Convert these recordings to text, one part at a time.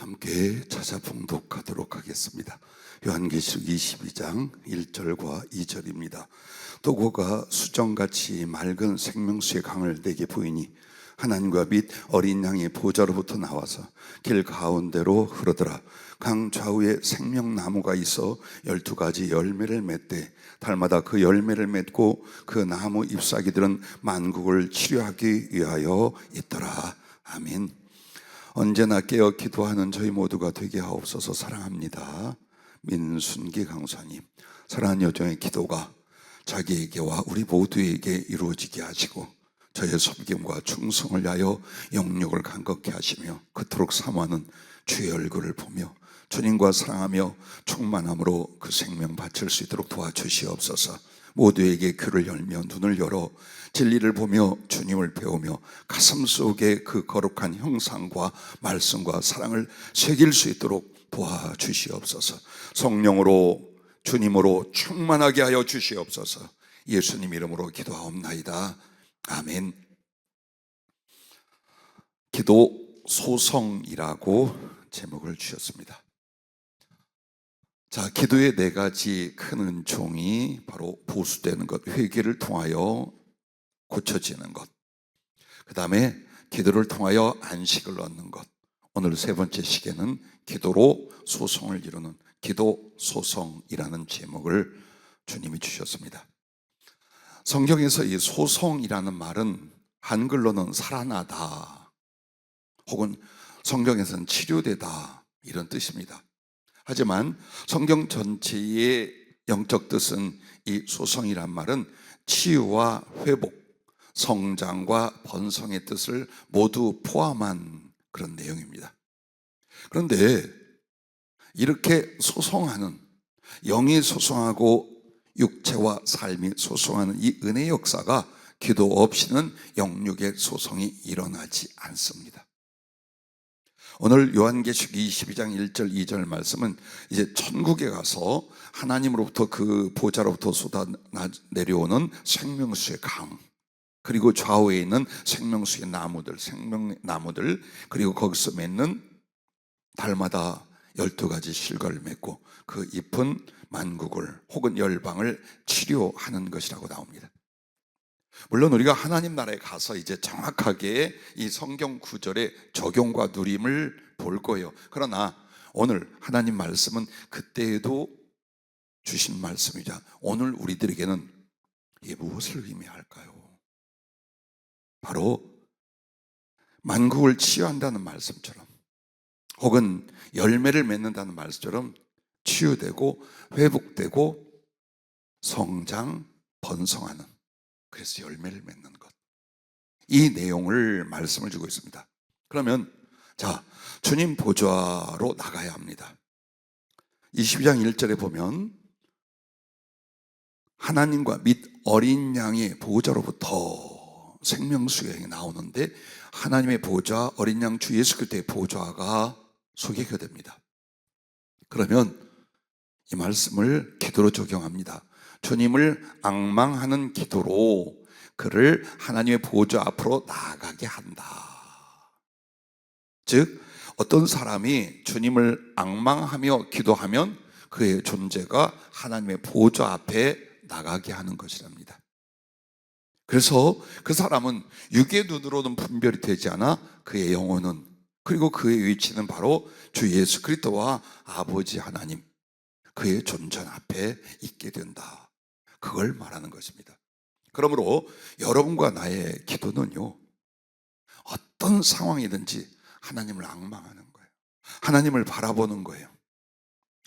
함께 찾아 봉독하도록 하겠습니다. 요한계시록 22장 1절과 2절입니다. 또 그가 수정같이 맑은 생명수의 강을 내게 보이니 하나님과 및 어린 양의 보좌로부터 나와서 길 가운데로 흐르더라. 강 좌우에 생명나무가 있어 12가지 열매를 맺되 달마다 그 열매를 맺고 그 나무 잎사귀들은 만국을 치료하기 위하여 있더라. 아멘. 언제나 깨어 기도하는 저희 모두가 되게 하옵소서. 사랑합니다. 민순기 강사님, 사랑하는 여정의 기도가 자기에게와 우리 모두에게 이루어지게 하시고 저의 섬김과 충성을 위하여 영육을 간곡히 하시며 그토록 사모하는 주의 얼굴을 보며 주님과 사랑하며 충만함으로 그 생명 바칠 수 있도록 도와주시옵소서. 모두에게 귀를 열며 눈을 열어 진리를 보며 주님을 배우며 가슴 속에 그 거룩한 형상과 말씀과 사랑을 새길 수 있도록 도와주시옵소서. 성령으로 주님으로 충만하게 하여 주시옵소서. 예수님 이름으로 기도하옵나이다. 아멘. 기도 소성이라고 제목을 주셨습니다. 자, 기도의 네 가지 큰 은총이 바로 보수되는 것, 회개를 통하여 고쳐지는 것, 그 다음에 기도를 통하여 안식을 얻는 것. 오늘 세 번째 시계는 기도로 소성을 이루는 기도 소성이라는 제목을 주님이 주셨습니다. 성경에서 이 소성이라는 말은 한글로는 살아나다 혹은 성경에서는 치료되다 이런 뜻입니다. 하지만 성경 전체의 영적 뜻은 이 소성이란 말은 치유와 회복, 성장과 번성의 뜻을 모두 포함한 그런 내용입니다. 그런데 이렇게 소성하는, 영이 소성하고 육체와 삶이 소성하는 이 은혜의 역사가 기도 없이는 영육의 소성이 일어나지 않습니다. 오늘 요한계시록 22장 1절 2절 말씀은 이제 천국에 가서 하나님으로부터 그 보좌로부터 쏟아 내려오는 생명수의 강, 그리고 좌우에 있는 생명수의 나무들, 생명나무들, 그리고 거기서 맺는 달마다 12가지 실과를 맺고 그 잎은 만국을 혹은 열방을 치료하는 것이라고 나옵니다. 물론 우리가 하나님 나라에 가서 이제 정확하게 이 성경 구절의 적용과 누림을 볼 거예요. 그러나 오늘 하나님 말씀은 그때에도 주신 말씀이자 오늘 우리들에게는 이게 무엇을 의미할까요? 바로 만국을 치유한다는 말씀처럼 혹은 열매를 맺는다는 말씀처럼 치유되고 회복되고 성장, 번성하는, 그래서 열매를 맺는 것, 이 내용을 말씀을 주고 있습니다. 그러면 자, 주님 보좌로 나가야 합니다. 22장 1절에 보면 하나님과 및 어린 양의 보좌로부터 생명수경이 나오는데 하나님의 보좌, 어린 양 주 예수 그리스도의 보좌가 소개가 됩니다. 그러면 이 말씀을 기도로 적용합니다. 주님을 앙망하는 기도로 그를 하나님의 보좌 앞으로 나아가게 한다. 즉 어떤 사람이 주님을 앙망하며 기도하면 그의 존재가 하나님의 보좌 앞에 나가게 하는 것이랍니다. 그래서 그 사람은 육의 눈으로는 분별이 되지 않아 그의 영혼은, 그리고 그의 위치는 바로 주 예수 그리스도와 아버지 하나님, 그의 존전 앞에 있게 된다. 그걸 말하는 것입니다. 그러므로 여러분과 나의 기도는요, 어떤 상황이든지 하나님을 앙망하는 거예요. 하나님을 바라보는 거예요.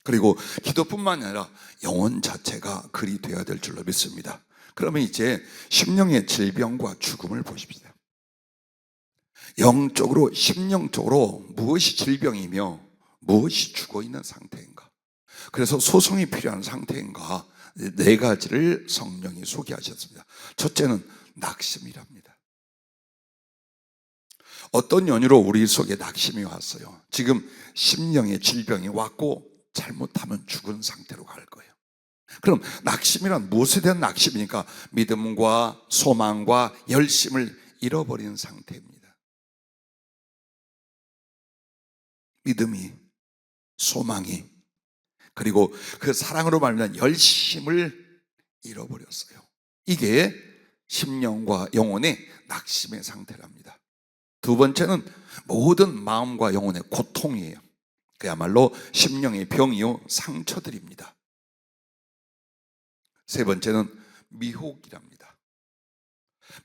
그리고 기도뿐만 아니라 영혼 자체가 그리 되어야 될 줄로 믿습니다. 그러면 이제 심령의 질병과 죽음을 보십시다. 영적으로, 심령적으로 무엇이 질병이며 무엇이 죽어있는 상태인가? 그래서 소성이 필요한 상태인가? 네 가지를 성령이 소개하셨습니다. 첫째는 낙심이랍니다. 어떤 연유로 우리 속에 낙심이 왔어요? 지금 심령의 질병이 왔고 잘못하면 죽은 상태로 갈 거예요. 그럼 낙심이란 무엇에 대한 낙심이니까? 믿음과 소망과 열심을 잃어버린 상태입니다. 믿음이, 소망이, 그리고 그 사랑으로 말미암은 열심을 잃어버렸어요. 이게 심령과 영혼의 낙심의 상태랍니다. 두 번째는 모든 마음과 영혼의 고통이에요. 그야말로 심령의 병이요 상처들입니다. 세 번째는 미혹이랍니다.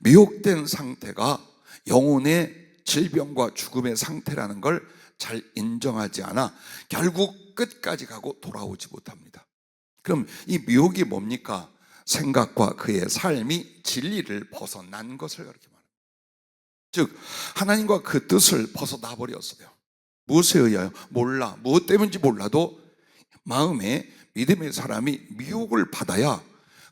미혹된 상태가 영혼의 질병과 죽음의 상태라는 걸 잘 인정하지 않아 결국 끝까지 가고 돌아오지 못합니다. 그럼 이 미혹이 뭡니까? 생각과 그의 삶이 진리를 벗어난 것을 그렇게 말합니다. 즉 하나님과 그 뜻을 벗어나 버렸어요. 무엇에 의하여? 몰라. 무엇 때문인지 몰라도 마음에 믿음의 사람이 미혹을 받아야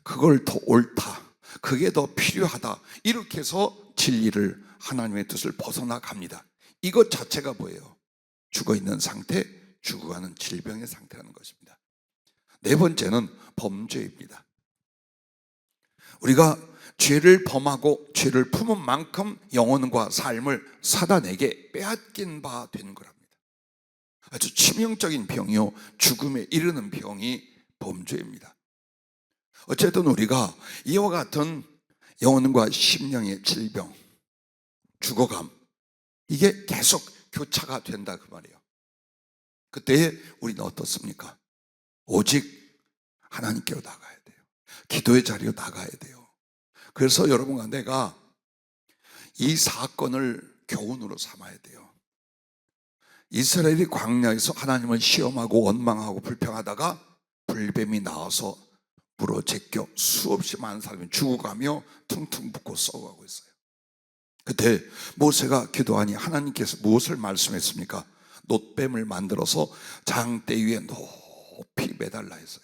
그걸 더 옳다, 그게 더 필요하다, 이렇게 해서 진리를, 하나님의 뜻을 벗어나 갑니다. 이것 자체가 뭐예요? 죽어있는 상태, 죽어가는 질병의 상태라는 것입니다. 네 번째는 범죄입니다. 우리가 죄를 범하고 죄를 품은 만큼 영혼과 삶을 사단에게 빼앗긴 바 된 거랍니다. 아주 치명적인 병이요, 죽음에 이르는 병이 범죄입니다. 어쨌든 우리가 이와 같은 영혼과 심령의 질병, 죽어감, 이게 계속 교차가 된다 그 말이에요. 그때 우리는 어떻습니까? 오직 하나님께로 나가야 돼요. 기도의 자리로 나가야 돼요. 그래서 여러분과 내가 이 사건을 교훈으로 삼아야 돼요. 이스라엘이 광야에서 하나님을 시험하고 원망하고 불평하다가 불뱀이 나와서 물어 제껴 수없이 많은 사람이 죽어가며 퉁퉁 붓고 썩어가고 있어요. 그때 모세가 기도하니 하나님께서 무엇을 말씀했습니까? 놋뱀을 만들어서 장대 위에 높이 매달라 했어요.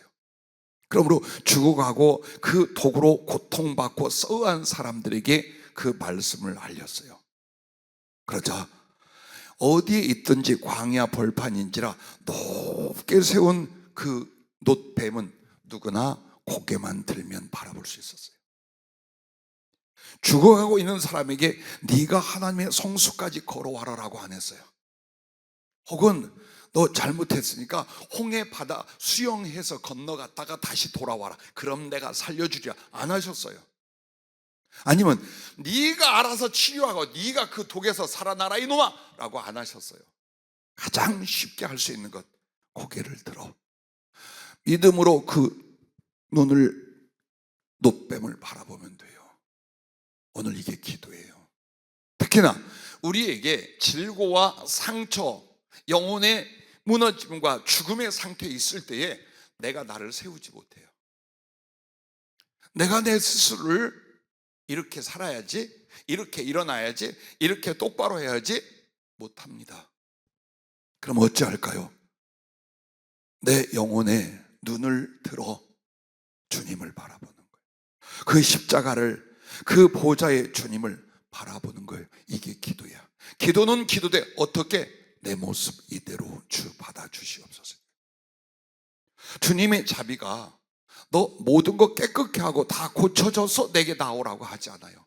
그러므로 죽어가고 그 독으로 고통받고 썩어간 사람들에게 그 말씀을 알렸어요. 그러자 어디에 있든지 광야 벌판인지라 높게 세운 그 놋뱀은 누구나 고개만 들면 바라볼 수 있었어요. 죽어가고 있는 사람에게 네가 하나님의 성수까지 걸어와라라고 안 했어요. 혹은 너 잘못했으니까 홍해 바다 수영해서 건너갔다가 다시 돌아와라, 그럼 내가 살려주리라, 안 하셨어요. 아니면 네가 알아서 치유하고 네가 그 독에서 살아나라 이놈아 라고 안 하셨어요. 가장 쉽게 할 수 있는 것, 고개를 들어 믿음으로 그 눈을, 놋뱀을 바라보면 돼요. 오늘 이게 기도예요. 특히나 우리에게 질고와 상처, 영혼의 무너짐과 죽음의 상태에 있을 때에 내가 나를 세우지 못해요. 내가 내 스스로를 이렇게 살아야지, 이렇게 일어나야지, 이렇게 똑바로 해야지 못합니다. 그럼 어찌할까요? 내 영혼의 눈을 들어 주님을 바라보는 거예요. 그 십자가를, 그 보좌의 주님을 바라보는 거예요. 이게 기도야. 기도는 기도되 어떻게? 내 모습 이대로 주 받아주시옵소서. 주님의 자비가 너 모든 거 깨끗게 하고 다 고쳐져서 내게 나오라고 하지 않아요.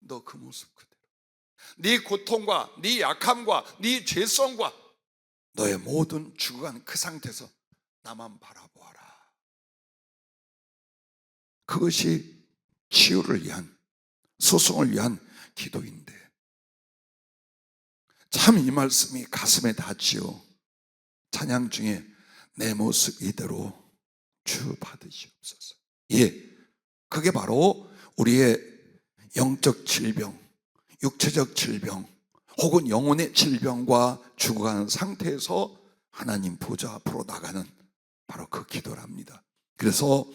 너 그 모습 그대로, 네 고통과 네 약함과 네 죄성과 너의 모든 죽어간 그 상태에서 나만 바라보아라. 그것이 치유를 위한, 소송을 위한 기도인데 참 이 말씀이 가슴에 닿지요. 찬양 중에 내 모습 이대로 주 받으시옵소서. 예, 그게 바로 우리의 영적 질병, 육체적 질병, 혹은 영혼의 질병과 죽어가는 상태에서 하나님 보좌 앞으로 나가는 바로 그 기도랍니다. 그래서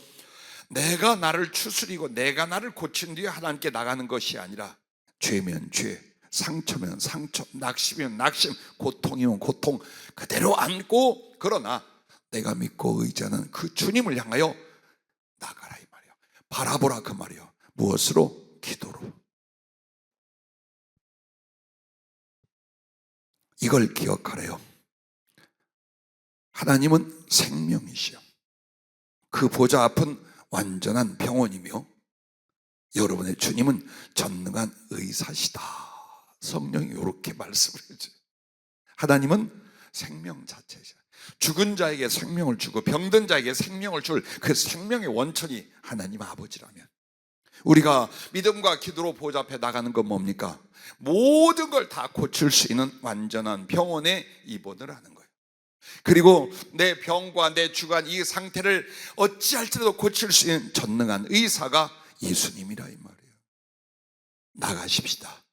내가 나를 추스리고 내가 나를 고친 뒤에 하나님께 나가는 것이 아니라 죄면 죄, 상처면 상처, 낙심이면 낙심, 고통이면 고통 그대로 안고, 그러나 내가 믿고 의지하는 그 주님을 향하여 나가라 이 말이야. 바라보라 그 말이야. 무엇으로? 기도로. 이걸 기억하래요. 하나님은 생명이시여. 그 보좌 앞은 완전한 병원이며 여러분의 주님은 전능한 의사시다. 성령이 이렇게 말씀을 해줘요. 하나님은 생명 자체죠. 죽은 자에게 생명을 주고 병든 자에게 생명을 줄 그 생명의 원천이 하나님 아버지라면, 우리가 믿음과 기도로 보좌 앞에 나가는 건 뭡니까? 모든 걸 다 고칠 수 있는 완전한 병원에 입원을 하는 거예요. 그리고 내 병과 내 주관 이 상태를 어찌할지라도 고칠 수 있는 전능한 의사가 예수님이라 이 말이에요. 나가십시다.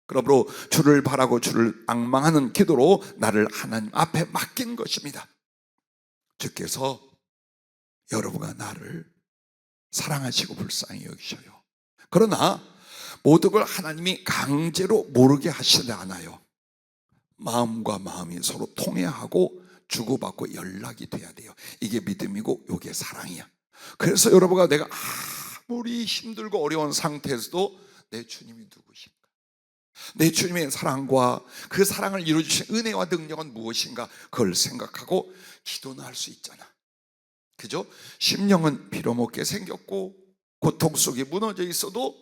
그러므로 주를 바라고 주를 앙망하는 기도로 나를 하나님 앞에 맡긴 것입니다. 주께서 여러분과 나를 사랑하시고 불쌍히 여기셔요. 그러나 모든 걸 하나님이 강제로 모르게 하시지 않아요. 마음과 마음이 서로 통해하고 주고받고 연락이 돼야 돼요. 이게 믿음이고 이게 사랑이야. 그래서 여러분과 내가 아무리 힘들고 어려운 상태에서도 내 주님이 누구신가, 내 주님의 사랑과 그 사랑을 이루어주신 은혜와 능력은 무엇인가, 그걸 생각하고 기도는 할 수 있잖아. 그죠? 심령은 빌어먹게 생겼고 고통 속에 무너져 있어도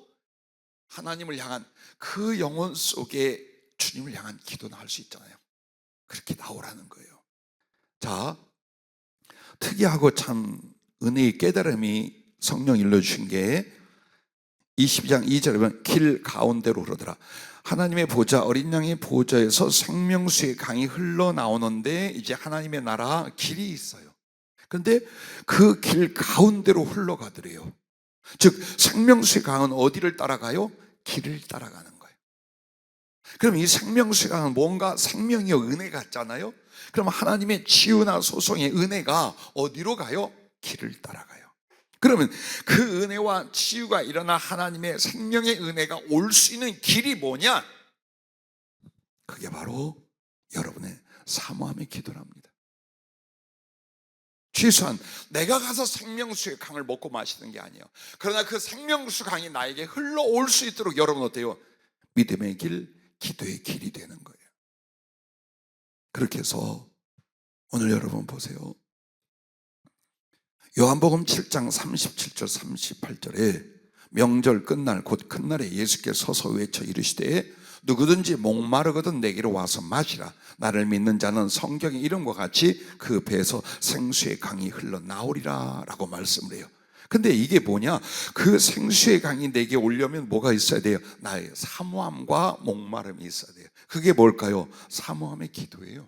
하나님을 향한 그 영혼 속에 주님을 향한 기도는 할 수 있잖아요. 그렇게 나오라는 거예요. 자, 특이하고 참 은혜의 깨달음이 성령 일러주신 게 22장 2절에 보면 길 가운데로 흐르더라. 하나님의 보좌, 어린 양의 보좌에서 생명수의 강이 흘러나오는데 이제 하나님의 나라 길이 있어요. 그런데 그 길 가운데로 흘러가더래요. 즉 생명수의 강은 어디를 따라가요? 길을 따라가는 거예요. 그럼 이 생명수의 강은 뭔가 생명이요 은혜 같잖아요. 그럼 하나님의 치유나 소송의 은혜가 어디로 가요? 길을 따라가요. 그러면 그 은혜와 치유가 일어나 하나님의 생명의 은혜가 올 수 있는 길이 뭐냐? 그게 바로 여러분의 사모함의 기도랍니다. 최소한 내가 가서 생명수의 강을 먹고 마시는 게 아니에요. 그러나 그 생명수 강이 나에게 흘러올 수 있도록 여러분 어때요? 믿음의 길, 기도의 길이 되는 거예요. 그렇게 해서 오늘 여러분 보세요. 요한복음 7장 37절 38절에 명절 끝날 곧 큰 날에 예수께서 서서 외쳐 이르시되 누구든지 목마르거든 내게로 와서 마시라. 나를 믿는 자는 성경의 이름과 같이 그 배에서 생수의 강이 흘러나오리라 라고 말씀을 해요. 근데 이게 뭐냐? 그 생수의 강이 내게 오려면 뭐가 있어야 돼요? 나의 사모함과 목마름이 있어야 돼요. 그게 뭘까요? 사모함의 기도예요.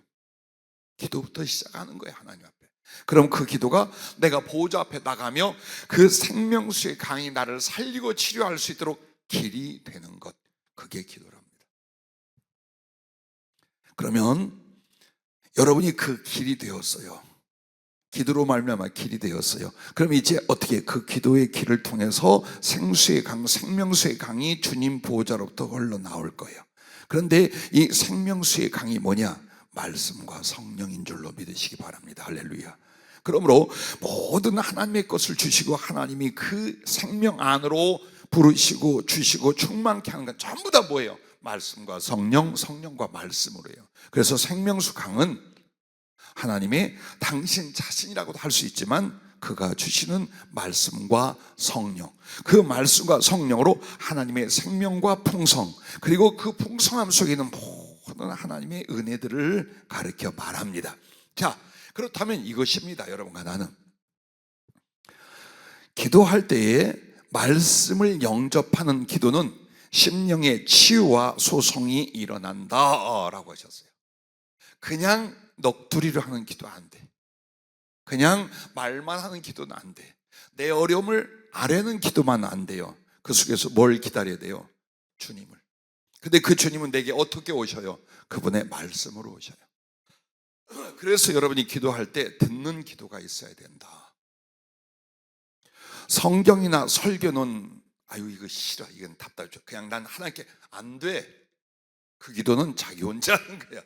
기도부터 시작하는 거예요, 하나님 앞에. 그럼 그 기도가 내가 보호자 앞에 나가며 그 생명수의 강이 나를 살리고 치료할 수 있도록 길이 되는 것, 그게 기도랍니다. 그러면 여러분이 그 길이 되었어요. 기도로 말미암아 길이 되었어요. 그럼 이제 어떻게 그 기도의 길을 통해서 생수의 강, 생명수의 강이 주님 보호자로부터 흘러나올 거예요. 그런데 이 생명수의 강이 뭐냐? 말씀과 성령인 줄로 믿으시기 바랍니다. 할렐루야. 그러므로 모든 하나님의 것을 주시고 하나님이 그 생명 안으로 부르시고 주시고 충만케 하는 건 전부 다 뭐예요? 말씀과 성령, 성령과 말씀으로 해요. 그래서 생명수 강은 하나님의 당신 자신이라고도 할 수 있지만 그가 주시는 말씀과 성령, 그 말씀과 성령으로 하나님의 생명과 풍성, 그리고 그 풍성함 속에 있는 모든 하나님의 은혜들을 가르쳐 말합니다. 자, 그렇다면 이것입니다. 여러분과 나는 기도할 때에 말씀을 영접하는 기도는 심령의 치유와 소송이 일어난다 라고 하셨어요. 그냥 넋두리로 하는 기도 안 돼. 그냥 말만 하는 기도는 안 돼. 내 어려움을 아뢰는 기도만 안 돼요. 그 속에서 뭘 기다려야 돼요? 주님을. 근데 그 주님은 내게 어떻게 오셔요? 그분의 말씀으로 오셔요. 그래서 여러분이 기도할 때 듣는 기도가 있어야 된다. 성경이나 설교는 아유 이거 싫어, 이건 답답해, 그냥 난 하나님께 안 돼. 그 기도는 자기 혼자 하는 거야.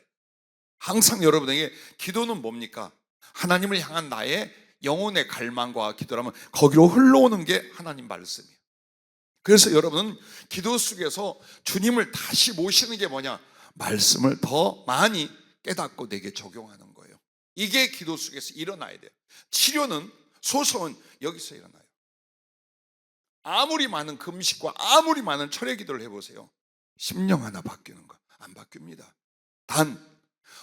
항상 여러분에게 기도는 뭡니까? 하나님을 향한 나의 영혼의 갈망과 기도라면 거기로 흘러오는 게 하나님 말씀이에요. 그래서 여러분은 기도 속에서 주님을 다시 모시는 게 뭐냐? 말씀을 더 많이 깨닫고 내게 적용하는 거예요. 이게 기도 속에서 일어나야 돼요. 치료는, 소송은 여기서 일어나요. 아무리 많은 금식과 아무리 많은 철회 기도를 해보세요. 심령 하나 바뀌는 거 안 바뀝니다. 단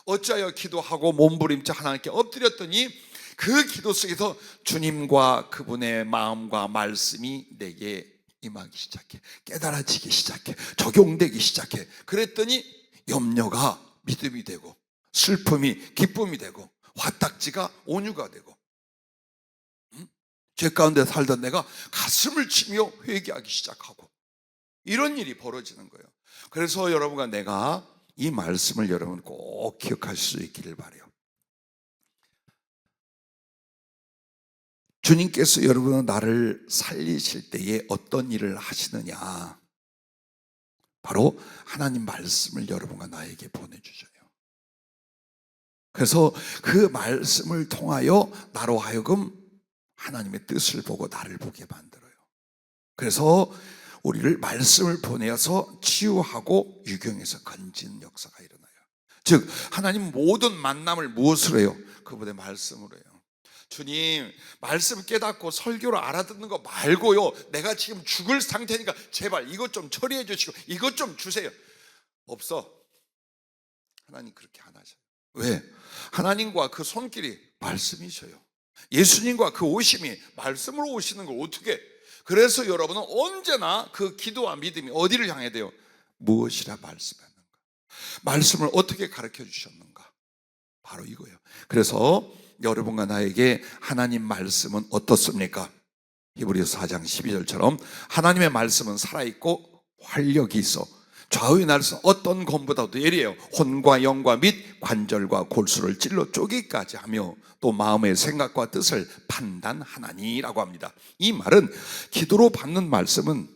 어찌하여 기도하고 몸부림쳐 하나님께 엎드렸더니 그 기도 속에서 주님과 그분의 마음과 말씀이 내게 임하기 시작해, 깨달아지기 시작해, 적용되기 시작해. 그랬더니 염려가 믿음이 되고, 슬픔이 기쁨이 되고, 화딱지가 온유가 되고, 죄 가운데 살던 내가 가슴을 치며 회개하기 시작하고, 이런 일이 벌어지는 거예요. 그래서 여러분과 내가 이 말씀을 여러분 꼭 기억할 수 있기를 바라요. 주님께서 여러분은 나를 살리실 때에 어떤 일을 하시느냐, 바로 하나님 말씀을 여러분과 나에게 보내주셔요. 그래서 그 말씀을 통하여 나로 하여금 하나님의 뜻을 보고 나를 보게 만들어요. 그래서 우리를 말씀을 보내어서 치유하고 유경에서 건지는 역사가 일어나요. 즉 하나님 모든 만남을 무엇으로 해요? 그분의 말씀으로 해요. 주님, 말씀 깨닫고 설교를 알아듣는 거 말고요, 내가 지금 죽을 상태니까 제발 이것 좀 처리해 주시고 이것 좀 주세요. 없어. 하나님 그렇게 안 하셔요. 왜? 하나님과 그 손길이 말씀이셔요. 예수님과 그 오심이 말씀으로 오시는 걸 어떻게? 그래서 여러분은 언제나 그 기도와 믿음이 어디를 향해 돼요? 무엇이라 말씀했는가? 말씀을 어떻게 가르쳐 주셨는가? 바로 이거예요. 그래서 여러분과 나에게 하나님 말씀은 어떻습니까? 히브리서 4장 12절처럼 하나님의 말씀은 살아있고 활력이 있어 좌우의 날선 어떤 검보다도 예리해요. 혼과 영과 및 관절과 골수를 찔러 쪼개기까지 하며 또 마음의 생각과 뜻을 판단하나니라고 합니다. 이 말은 기도로 받는 말씀은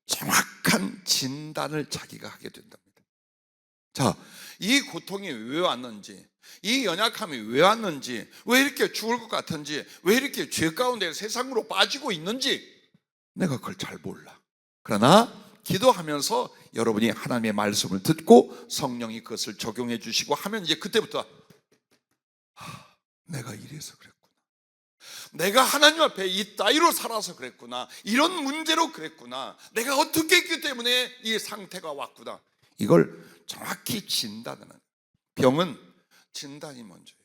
정확한 진단을 자기가 하게 된답니다. 자, 이 고통이 왜 왔는지, 이 연약함이 왜 왔는지, 왜 이렇게 죽을 것 같은지, 왜 이렇게 죄 가운데 세상으로 빠지고 있는지 내가 그걸 잘 몰라. 그러나 기도하면서 여러분이 하나님의 말씀을 듣고 성령이 그것을 적용해 주시고 하면 이제 그때부터 내가 이래서 그랬구나, 내가 하나님 앞에 이 따위로 살아서 그랬구나, 이런 문제로 그랬구나, 내가 어떻게 했기 때문에 이 상태가 왔구나, 이걸 정확히 진단하는. 병은 진단이 먼저예요.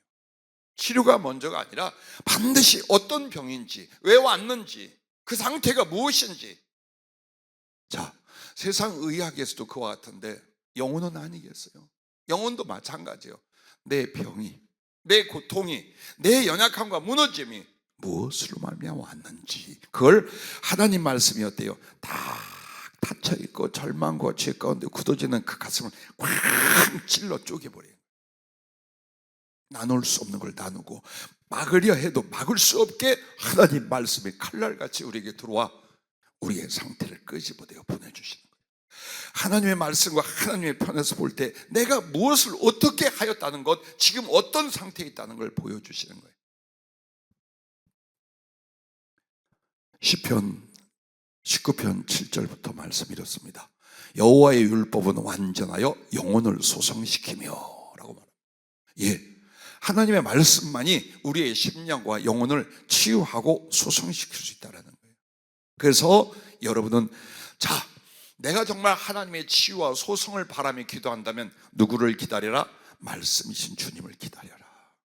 치료가 먼저가 아니라 반드시 어떤 병인지, 왜 왔는지, 그 상태가 무엇인지. 자, 세상 의학에서도 그와 같은데 영혼은 아니겠어요? 영혼도 마찬가지예요. 내 병이, 내 고통이, 내 연약함과 무너짐이 무엇으로 말미암아 왔는지, 그걸 하나님 말씀이 어때요? 다 닫혀있고 절망과 죄 가운데 굳어지는 그 가슴을 꽉 찔러 쪼개버려요. 나눌 수 없는 걸 나누고 막으려 해도 막을 수 없게 하나님 말씀이 칼날같이 우리에게 들어와 우리의 상태를 끄집어내어 보내주시는 거예요. 하나님의 말씀과 하나님의 편에서 볼 때 내가 무엇을 어떻게 하였다는 것, 지금 어떤 상태에 있다는 걸 보여주시는 거예요. 시편 19편 7절부터 말씀 이렇습니다. 여호와의 율법은 완전하여 영혼을 소성시키며 라고 말합니다. 예, 하나님의 말씀만이 우리의 심령과 영혼을 치유하고 소성시킬 수 있다는 거예요. 그래서 여러분은, 자, 내가 정말 하나님의 치유와 소성을 바라며 기도한다면 누구를 기다려라? 말씀이신 주님을 기다려라.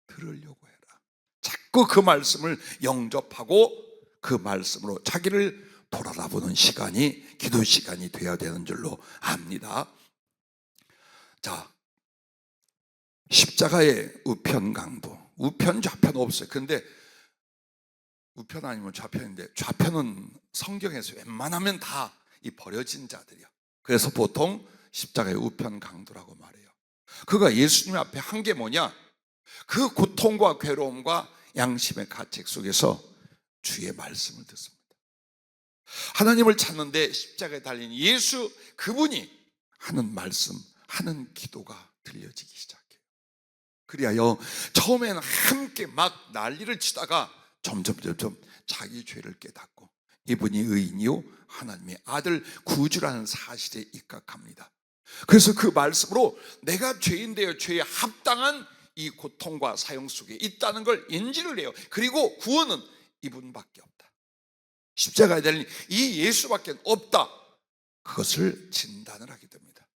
들으려고 해라. 자꾸 그 말씀을 영접하고 그 말씀으로 자기를 돌아다보는 시간이 기도 시간이 되어야 되는 줄로 압니다. 자, 십자가의 우편 강도, 우편 좌편 없어요. 근데 우편 아니면 좌편인데, 좌편은 성경에서 웬만하면 다 이 버려진 자들이야. 그래서 보통 십자가의 우편 강도라고 말해요. 그가 예수님 앞에 한 게 뭐냐? 그 고통과 괴로움과 양심의 가책 속에서 주의 말씀을 듣습니다. 하나님을 찾는데 십자가에 달린 예수, 그분이 하는 말씀, 하는 기도가 들려지기 시작해요. 그리하여 처음에는 함께 막 난리를 치다가 점점 자기 죄를 깨닫고 이분이 의인이요 하나님의 아들 구주라는 사실에 입각합니다. 그래서 그 말씀으로 내가 죄인되어 죄에 합당한 이 고통과 사형 속에 있다는 걸 인지를 해요. 그리고 구원은 이분밖에 없다, 십자가에 달린 이 예수밖에 없다, 그것을 진단을 하게 됩니다.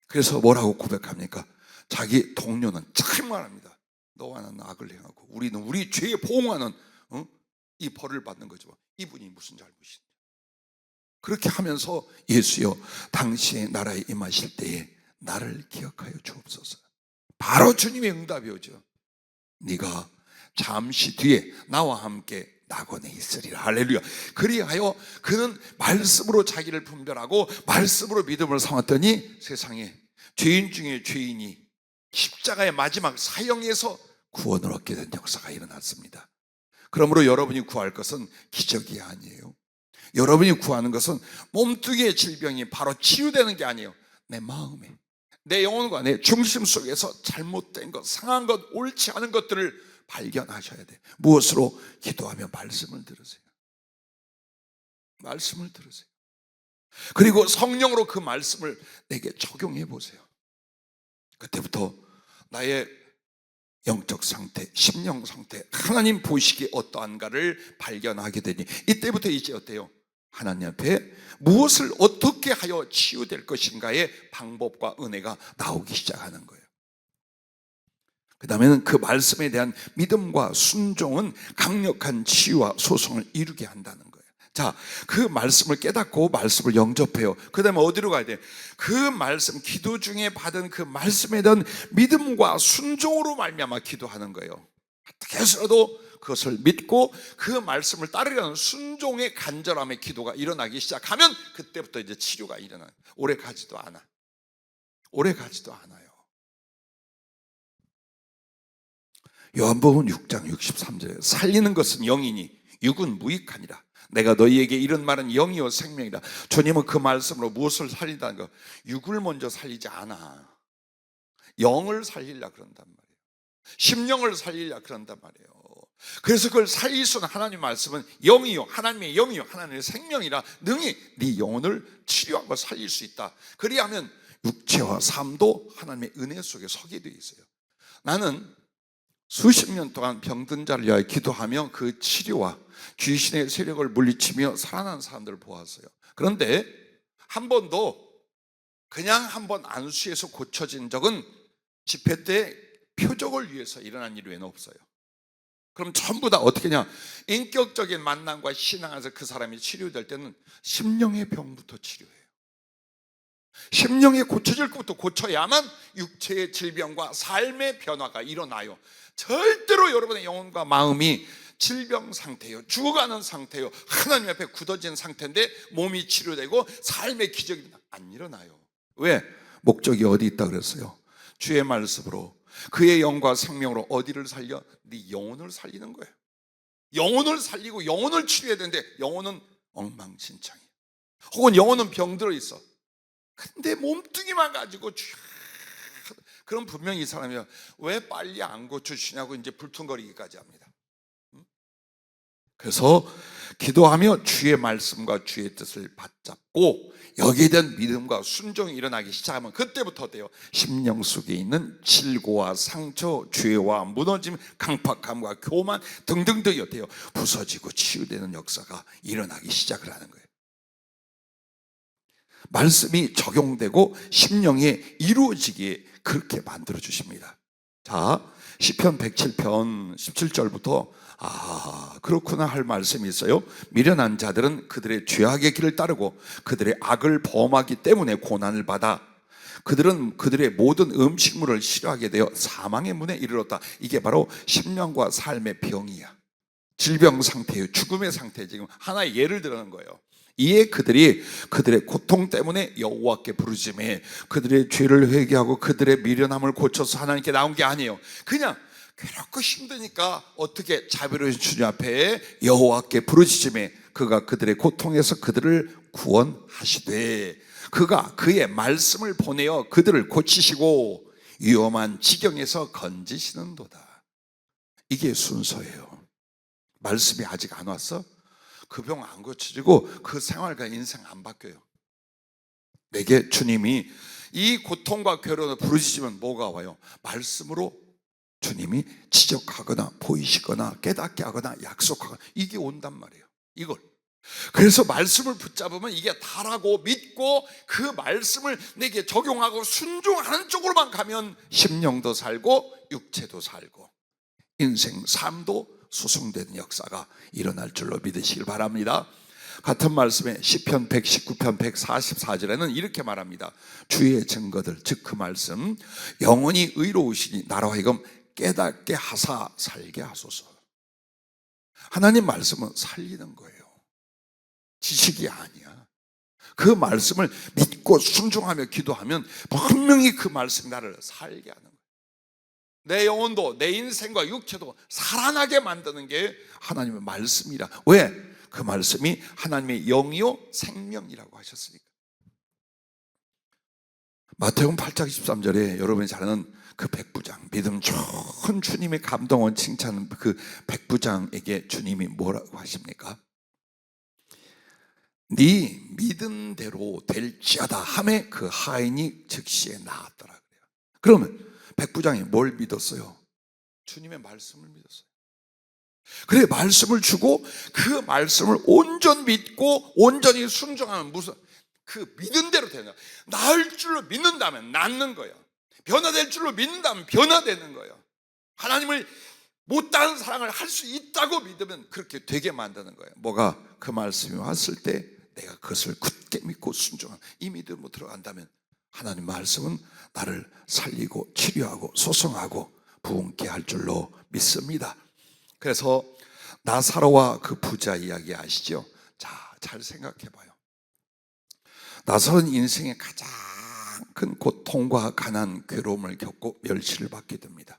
그래서 뭐라고 고백합니까? 자기 동료는 참 말합니다. 너와 나는 악을 행하고 우리는 우리 죄에 보응하는 이 벌을 받는 거죠. 이분이 무슨 잘못이냐. 그렇게 하면서 예수여 당시의 나라에 임하실 때에 나를 기억하여 주옵소서. 바로 주님의 응답이 오죠. 네가 잠시 뒤에 나와 함께 낙원에 있으리라. 할렐루야. 그리하여 그는 말씀으로 자기를 분별하고 말씀으로 믿음을 삼았더니 세상에 죄인 중에 죄인이 십자가의 마지막 사형에서 구원을 얻게 된 역사가 일어났습니다. 그러므로 여러분이 구할 것은 기적이 아니에요. 여러분이 구하는 것은 몸뚱이의 질병이 바로 치유되는 게 아니에요. 내 마음에, 내 영혼과 내 중심 속에서 잘못된 것, 상한 것, 옳지 않은 것들을 발견하셔야 돼. 무엇으로? 기도하며 말씀을 들으세요. 말씀을 들으세요. 그리고 성령으로 그 말씀을 내게 적용해 보세요. 그때부터 나의 영적 상태, 심령 상태, 하나님 보시기에 어떠한가를 발견하게 되니 이때부터 이제 어때요? 하나님 앞에 무엇을 어떻게 하여 치유될 것인가의 방법과 은혜가 나오기 시작하는 거예요. 그 다음에는 그 말씀에 대한 믿음과 순종은 강력한 치유와 소송을 이루게 한다는 거예요. 자, 그 말씀을 깨닫고 말씀을 영접해요. 그 다음에 어디로 가야 돼요? 그 말씀, 기도 중에 받은 그 말씀에 대한 믿음과 순종으로 말미암아 기도하는 거예요. 어떻게 해서라도 그것을 믿고 그 말씀을 따르려는 순종의 간절함의 기도가 일어나기 시작하면 그때부터 이제 치료가 일어나요. 오래 가지도 않아. 오래 가지도 않아요. 요한복음 6장 63절에 살리는 것은 영이니 육은 무익하니라. 내가 너희에게 이런 말은 영이요 생명이다. 주님은 그 말씀으로 무엇을 살린다는 거? 육을 먼저 살리지 않아. 영을 살리려 그런단 말이에요. 심령을 살리려 그런단 말이에요. 그래서 그걸 살릴 수 있는 하나님의 말씀은 영이요, 하나님의 영이요, 하나님의 생명이라 능히 네 영혼을 치료하고 살릴 수 있다. 그리하면 육체와 삶도 하나님의 은혜 속에 서게 되어 있어요. 나는 수십 년 동안 병든 자를 위하여 기도하며 그 치료와 귀신의 세력을 물리치며 살아난 사람들을 보았어요. 그런데 한 번도 그냥 한번 안수해서 고쳐진 적은 집회 때 표적을 위해서 일어난 일 외에는 없어요. 그럼 전부 다 어떻게 하냐? 인격적인 만남과 신앙에서 그 사람이 치료될 때는 심령의 병부터 치료해요. 심령이 고쳐질 것부터 고쳐야만 육체의 질병과 삶의 변화가 일어나요. 절대로 여러분의 영혼과 마음이 질병 상태예요. 죽어가는 상태예요. 하나님 앞에 굳어진 상태인데 몸이 치료되고 삶의 기적이 안 일어나요. 왜? 목적이 어디 있다 그랬어요? 주의 말씀으로 그의 영과 생명으로 어디를 살려? 네 영혼을 살리는 거예요. 영혼을 살리고 영혼을 치료해야 되는데 영혼은 엉망진창이에요. 혹은 영혼은 병들어 있어. 근데 몸뚱이만 가지고 그럼 분명히 이 사람이 왜 빨리 안 고쳐주시냐고 이제 불퉁거리기까지 합니다. 그래서 기도하며 주의 말씀과 주의 뜻을 받잡고 여기에 대한 믿음과 순종이 일어나기 시작하면 그때부터 어때요? 심령 속에 있는 질고와 상처, 죄와 무너짐, 강팍함과 교만 등등등이 어때요? 부서지고 치유되는 역사가 일어나기 시작을 하는 거예요. 말씀이 적용되고 심령에 이루어지기에 그렇게 만들어 주십니다. 자, 시편 107편 17절부터 그렇구나 할 말씀이 있어요. 미련한 자들은 그들의 죄악의 길을 따르고 그들의 악을 범하기 때문에 고난을 받아 그들은 그들의 모든 음식물을 싫어하게 되어 사망의 문에 이르렀다. 이게 바로 심령과 삶의 병이야. 질병 상태예요. 죽음의 상태. 지금 하나의 예를 들어는 거예요. 이에 그들이 그들의 고통 때문에 여호와께 부르짖으며 그들의 죄를 회개하고 그들의 미련함을 고쳐서 하나님께 나온 게 아니에요. 그냥 괴롭고 힘드니까 어떻게 자비로우신 주님 앞에 여호와께 부르짖으며 그가 그들의 고통에서 그들을 구원하시되 그가 그의 말씀을 보내어 그들을 고치시고 위험한 지경에서 건지시는도다. 이게 순서예요. 말씀이 아직 안 왔어? 그 병 안 고쳐지고 그 생활과 인생 안 바뀌어요. 내게 주님이 이 고통과 괴로움을 부르시면 뭐가 와요? 말씀으로 주님이 지적하거나 보이시거나 깨닫게 하거나 약속하거나 이게 온단 말이에요. 이걸 그래서 말씀을 붙잡으면 이게 다라고 믿고 그 말씀을 내게 적용하고 순종하는 쪽으로만 가면 심령도 살고 육체도 살고 인생 삶도 소송되는 역사가 일어날 줄로 믿으시길 바랍니다. 같은 말씀에 시편 119편 144절에는 이렇게 말합니다. 주의 증거들 즉 그 말씀 영원히 의로우시니 나로 하여금 깨닫게 하사 살게 하소서. 하나님 말씀은 살리는 거예요. 지식이 아니야. 그 말씀을 믿고 순종하며 기도하면 분명히 그 말씀이 나를 살게 하는 거예요. 내 영혼도 내 인생과 육체도 살아나게 만드는 게 하나님의 말씀이라. 왜? 그 말씀이 하나님의 영이요 생명이라고 하셨으니까. 마태복음 8장 13절에 여러분이 잘 아는 그 백부장, 믿음 좋은 주님의 감동을 칭찬하는 그 백부장에게 주님이 뭐라고 하십니까? 네 믿은 대로 될지어다 하매 그 하인이 즉시에 나았더라 그래요. 그러면 백부장이 뭘 믿었어요? 주님의 말씀을 믿었어요. 그래, 말씀을 주고 그 말씀을 온전 믿고 온전히 순종하면 무슨 그 믿은 대로 되는 거야. 나을 줄로 믿는다면 낫는 거예요. 변화될 줄로 믿는다면 변화되는 거예요. 하나님을 못다한 사랑을 할 수 있다고 믿으면 그렇게 되게 만드는 거예요. 뭐가? 그 말씀이 왔을 때 내가 그것을 굳게 믿고 순종한 이 믿음으로 들어간다면 하나님 말씀은 나를 살리고 치료하고 소성하고 부흥케 할 줄로 믿습니다. 그래서 나사로와 그 부자 이야기 아시죠? 자, 잘 생각해 봐요. 나사로는 인생의 가장 큰 고통과 가난, 괴로움을 겪고 멸시를 받게 됩니다.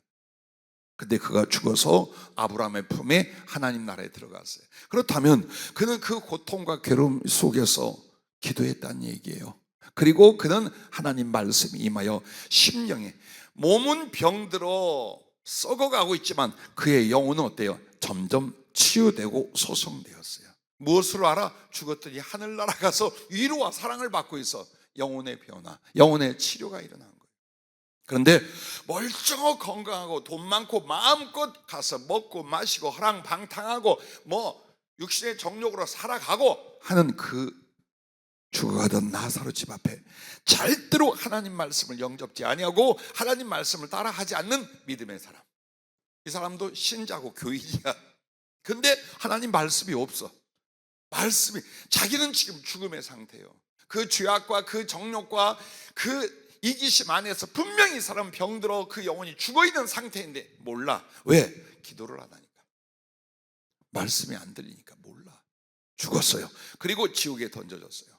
근데 그가 죽어서 아브라함의 품에 하나님 나라에 들어갔어요. 그렇다면 그는 그 고통과 괴로움 속에서 기도했다는 얘기예요. 그리고 그는 하나님 말씀이 임하여 심령에, 몸은 병들어 썩어가고 있지만 그의 영혼은 어때요? 점점 치유되고 소성되었어요. 무엇으로 알아? 죽었더니 하늘나라 가서 위로와 사랑을 받고 있어. 영혼의 변화, 영혼의 치료가 일어난 거예요. 그런데 멀쩡하고 건강하고 돈 많고 마음껏 가서 먹고 마시고 허랑방탕하고 뭐 육신의 정욕으로 살아가고 하는 그 죽어가던 나사로 집 앞에 절대로 하나님 말씀을 영접지 아니하고 하나님 말씀을 따라하지 않는 믿음의 사람, 이 사람도 신자고 교인이야. 근데 하나님 말씀이 없어. 말씀이, 자기는 지금 죽음의 상태예요. 그 죄악과 그 정욕과 그 이기심 안에서 분명히 이 사람은 병들어 그 영혼이 죽어있는 상태인데 몰라. 왜? 기도를 안 하니까. 말씀이 안 들리니까 몰라. 죽었어요. 그리고 지옥에 던져졌어요.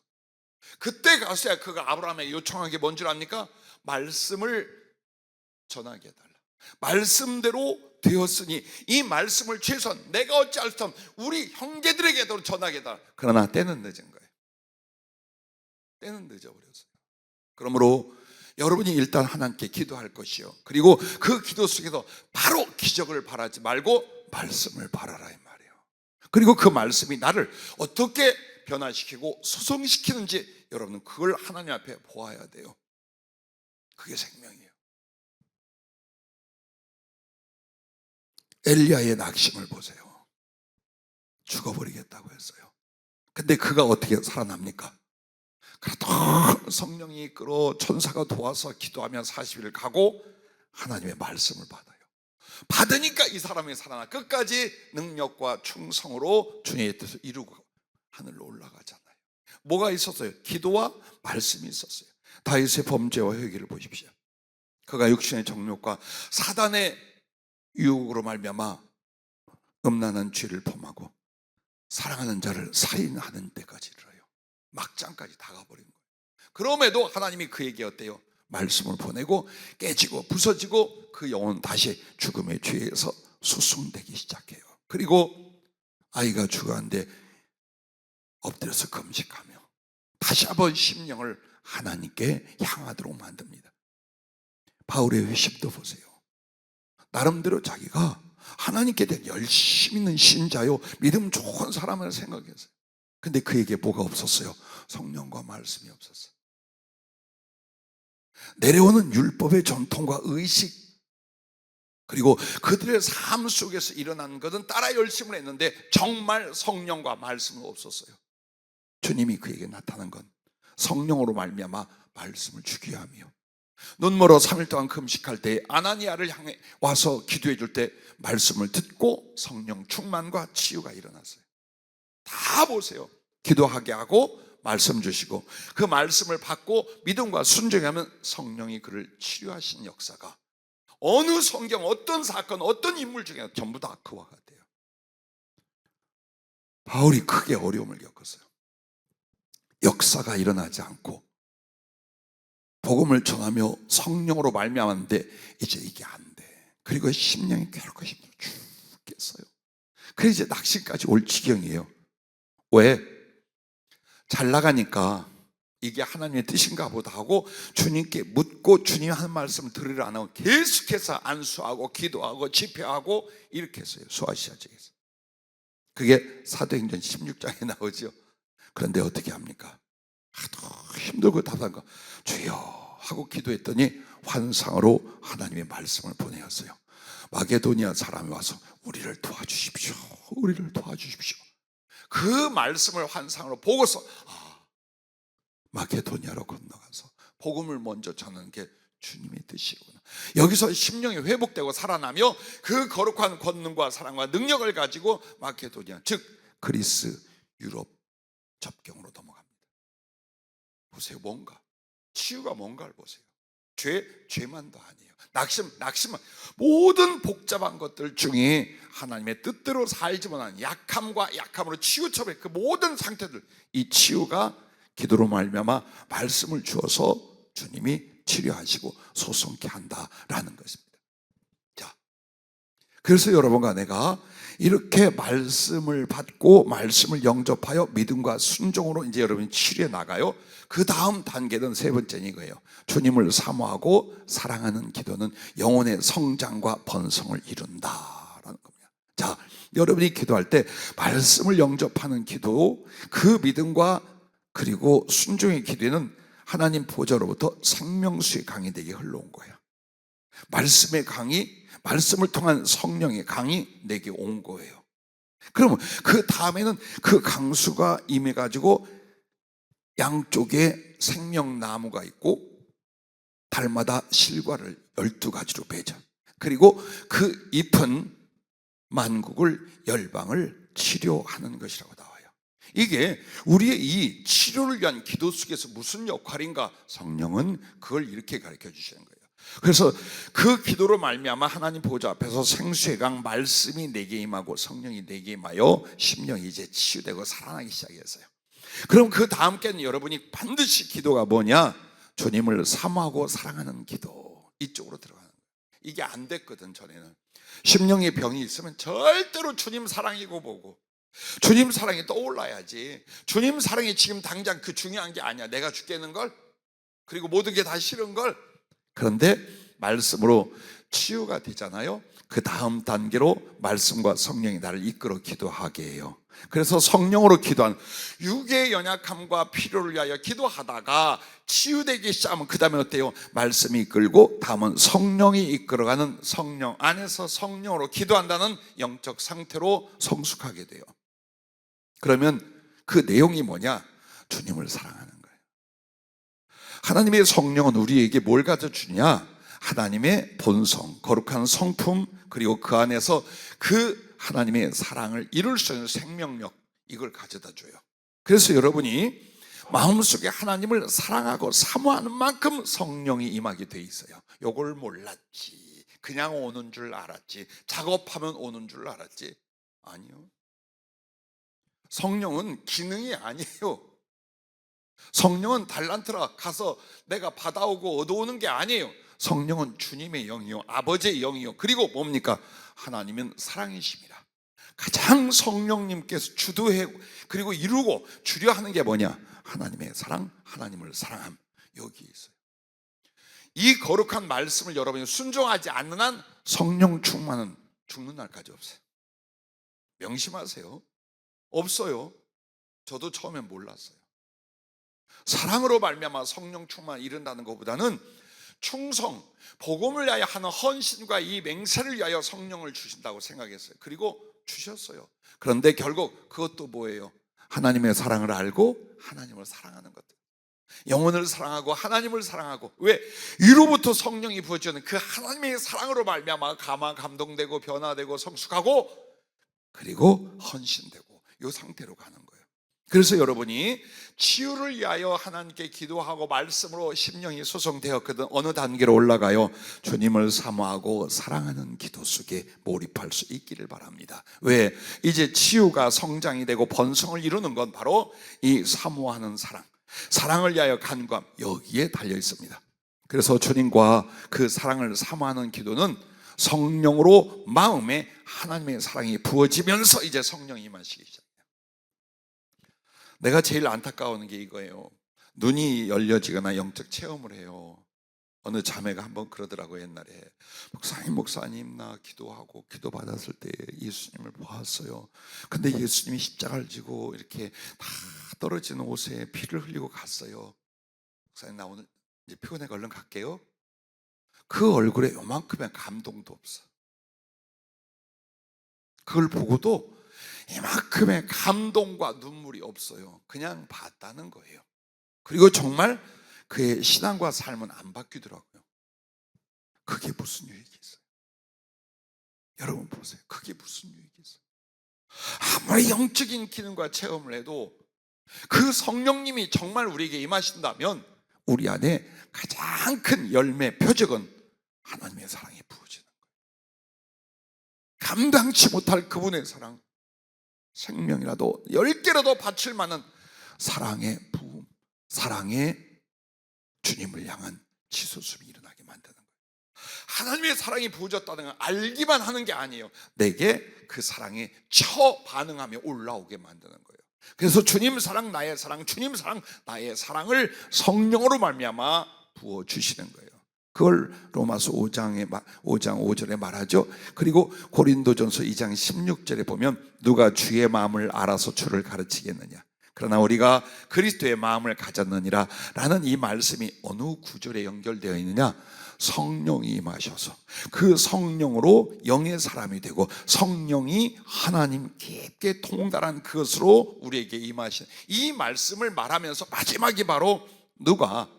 그때 가서야 그가 아브라함에게 요청한 게 뭔 줄 압니까? 말씀을 전하게 해달라. 말씀대로 되었으니 이 말씀을 최소한 내가 어찌할 수 없는 우리 형제들에게도 전하게 해달라. 그러나 때는 늦은 거예요. 때는 늦어버렸어요. 그러므로 여러분이 일단 하나님께 기도할 것이요, 그리고 그 기도 속에서 바로 기적을 바라지 말고 말씀을 바라라 이 말이에요. 그리고 그 말씀이 나를 어떻게 변화시키고 소성시키는지 여러분은 그걸 하나님 앞에 보아야 돼요. 그게 생명이에요. 엘리야의 낙심을 보세요. 죽어버리겠다고 했어요. 근데 그가 어떻게 살아납니까? 그래도 성령이 이끌어 천사가 도와서 기도하며 40일 가고 하나님의 말씀을 받아요. 받으니까 이 사람이 살아나 끝까지 능력과 충성으로 주님의 뜻을 이루고 하늘로 올라가잖아요. 뭐가 있었어요? 기도와 말씀이 있었어요. 다윗의 범죄와 회개를 보십시오. 그가 육신의 정욕과 사단의 유혹으로 말미암아 음란한 죄를 범하고 사랑하는 자를 살인하는 데까지 이르러요. 막장까지 다가버린 거예요. 그럼에도 하나님이 그에게 어때요? 말씀을 보내고 깨지고 부서지고 그 영혼 다시 죽음의 죄에서 소송되기 시작해요. 그리고 아이가 죽었는데 엎드려서 금식하며 다시 한번 심령을 하나님께 향하도록 만듭니다. 바울의 회심도 보세요. 나름대로 자기가 하나님께 대한 열심 있는 신자요, 믿음 좋은 사람을 생각했어요. 근데 그에게 뭐가 없었어요? 성령과 말씀이 없었어요. 내려오는 율법의 전통과 의식, 그리고 그들의 삶 속에서 일어난 것은 따라 열심을 했는데 정말 성령과 말씀은 없었어요. 주님이 그에게 나타난 건 성령으로 말미암아 말씀을 주기 위함이요. 눈 멀어 3일 동안 금식할 때 아나니아를 향해 와서 기도해 줄 때 말씀을 듣고 성령 충만과 치유가 일어났어요. 다 보세요. 기도하게 하고 말씀 주시고 그 말씀을 받고 믿음과 순종하면 성령이 그를 치유하신 역사가 어느 성경, 어떤 사건, 어떤 인물 중에 전부 다 그와 같아요. 바울이 크게 어려움을 겪었어요. 역사가 일어나지 않고 복음을 전하며 성령으로 말미암았는데 이제 이게 안 돼. 그리고 심령이 괴롭고 힘들어 죽겠어요. 그래서 이제 낙심까지 올 지경이에요. 왜? 잘 나가니까 이게 하나님의 뜻인가 보다 하고 주님께 묻고 주님 하는 말씀 들으려 안 하고 계속해서 안수하고 기도하고 집회하고 이렇게 했어요. 소아시아지에서. 그게 사도행전 16장에 나오죠. 그런데 어떻게 합니까? 하도 힘들고 답답한 거 주여 하고 기도했더니 환상으로 하나님의 말씀을 보내었어요. 마게도니아 사람이 와서 우리를 도와주십시오. 우리를 도와주십시오. 그 말씀을 환상으로 보고서 마게도니아로 건너가서 복음을 먼저 전하는 게 주님의 뜻이구나. 여기서 심령이 회복되고 살아나며 그 거룩한 권능과 사랑과 능력을 가지고 마게도니아 즉 그리스 유럽 접경으로 넘어갑니다. 보세요. 뭔가 치유가 뭔가를 보세요. 죄만도 아니에요. 낙심만 모든 복잡한 것들 중에 하나님의 뜻대로 살지 못하는 약함과 약함으로 치유처럼 그 모든 상태들 이 치유가 기도로 말미암아 말씀을 주어서 주님이 치료하시고 소성케 한다라는 것입니다. 자, 그래서 여러분과 내가 이렇게 말씀을 받고 말씀을 영접하여 믿음과 순종으로 이제 여러분이 치료해 나가요. 그 다음 단계는 세 번째는 이거예요. 주님을 사모하고 사랑하는 기도는 영혼의 성장과 번성을 이룬다라는 겁니다. 자, 여러분이 기도할 때 말씀을 영접하는 기도, 그 믿음과 그리고 순종의 기도에는 하나님 보좌로부터 생명수의 강이 되게 흘러온 거예요. 말씀의 강이, 말씀을 통한 성령의 강이 내게 온 거예요. 그러면 그 다음에는 그 강수가 임해가지고 양쪽에 생명나무가 있고 달마다 실과를 12가지로 맺어. 그리고 그 잎은 만국을 열방을 치료하는 것이라고 나와요. 이게 우리의 이 치료를 위한 기도 속에서 무슨 역할인가? 성령은 그걸 이렇게 가르쳐 주시는 거예요. 그래서 그 기도로 말미암아 하나님 보좌 앞에서 생수의 강 말씀이 내게 임하고 성령이 내게 임하여 심령이 이제 치유되고 살아나기 시작했어요. 그럼 그 다음 깨는 여러분이 반드시 기도가 뭐냐? 주님을 사모하고 사랑하는 기도. 이쪽으로 들어가는 거예요. 이게 안 됐거든. 전에는 심령의 병이 있으면 절대로 주님 사랑이고 뭐고 주님 사랑이 떠올라야지. 주님 사랑이 지금 당장 그 중요한 게 아니야. 내가 죽겠는 걸, 그리고 모든 게 다 싫은 걸. 그런데 말씀으로 치유가 되잖아요. 그 다음 단계로 말씀과 성령이 나를 이끌어 기도하게 해요. 그래서 성령으로 기도한 육의 연약함과 필요를 위하여 기도하다가 치유되기 시작하면 그 다음에 어때요? 말씀이 이끌고 다음은 성령이 이끌어가는 성령 안에서 성령으로 기도한다는 영적 상태로 성숙하게 돼요. 그러면 그 내용이 뭐냐? 주님을 사랑하는 거예요. 하나님의 성령은 우리에게 뭘 가져주냐? 하나님의 본성, 거룩한 성품, 그리고 그 안에서 그 하나님의 사랑을 이룰 수 있는 생명력, 이걸 가져다 줘요. 그래서 여러분이 마음속에 하나님을 사랑하고 사모하는 만큼 성령이 임하게 돼 있어요. 요걸 몰랐지. 그냥 오는 줄 알았지. 작업하면 오는 줄 알았지. 아니요. 성령은 기능이 아니에요. 성령은 달란트라 가서 내가 받아오고 얻어오는 게 아니에요. 성령은 주님의 영이요, 아버지의 영이요, 그리고 뭡니까? 하나님은 사랑이십니다. 가장 성령님께서 주도해 그리고 이루고 주려 하는 게 뭐냐? 하나님의 사랑, 하나님을 사랑함. 여기 있어요. 이 거룩한 말씀을 여러분이 순종하지 않는 한 성령 충만은 죽는 날까지 없어요. 명심하세요. 없어요. 저도 처음엔 몰랐어요. 사랑으로 말미암아 성령 충만을 이룬다는 것보다는 충성, 복음을 위하여 하는 헌신과 이 맹세를 위하여 성령을 주신다고 생각했어요. 그리고 주셨어요. 그런데 결국 그것도 뭐예요? 하나님의 사랑을 알고 하나님을 사랑하는 것들. 영혼을 사랑하고 하나님을 사랑하고, 왜? 위로부터 성령이 부어지는 그 하나님의 사랑으로 말미암아 감동되고 변화되고 성숙하고 그리고 헌신되고 이 상태로 가는 거예요. 그래서 여러분이 치유를 위하여 하나님께 기도하고 말씀으로 심령이 소성되었거든 어느 단계로 올라가요? 주님을 사모하고 사랑하는 기도 속에 몰입할 수 있기를 바랍니다. 왜? 이제 치유가 성장이 되고 번성을 이루는 건 바로 이 사모하는 사랑, 사랑을 위하여 간구함, 여기에 달려 있습니다. 그래서 주님과 그 사랑을 사모하는 기도는 성령으로 마음에 하나님의 사랑이 부어지면서 이제 성령이 임하시기 시작해요. 내가 제일 안타까운 게 이거예요. 눈이 열려지거나 영적 체험을 해요. 어느 자매가 한번 그러더라고요. 옛날에 목사님 나 기도하고 기도 받았을 때 예수님을 보았어요. 근데 예수님이 십자가를 지고 이렇게 다 떨어지는 옷에 피를 흘리고 갔어요. 목사님 나 오늘 이제 피곤해 얼른 갈게요. 그 얼굴에 요만큼의 감동도 없어. 그걸 보고도 이만큼의 감동과 눈물이 없어요. 그냥 봤다는 거예요. 그리고 정말 그의 신앙과 삶은 안 바뀌더라고요. 그게 무슨 유익이 있어요? 여러분 보세요. 그게 무슨 유익이 있어요? 아무리 영적인 기능과 체험을 해도 그 성령님이 정말 우리에게 임하신다면 우리 안에 가장 큰 열매 표적은 하나님의 사랑이 부어지는 거예요. 감당치 못할 그분의 사랑, 생명이라도 10개라도 바칠 만한 사랑의 부음, 사랑의 주님을 향한 치솟음이 일어나게 만드는 거예요. 하나님의 사랑이 부어졌다는 건 알기만 하는 게 아니에요. 내게 그 사랑에 처반응하며 올라오게 만드는 거예요. 그래서 주님 사랑 나의 사랑, 주님 사랑 나의 사랑을 성령으로 말미암아 부어주시는 거예요. 그걸 로마서 5장 5절에 말하죠. 그리고 고린도전서 2장 16절에 보면 누가 주의 마음을 알아서 주를 가르치겠느냐, 그러나 우리가 그리스도의 마음을 가졌느니라 라는 이 말씀이 어느 구절에 연결되어 있느냐? 성령이 임하셔서 그 성령으로 영의 사람이 되고 성령이 하나님 깊게 통달한 그것으로 우리에게 임하신 이 말씀을 말하면서 마지막이 바로 누가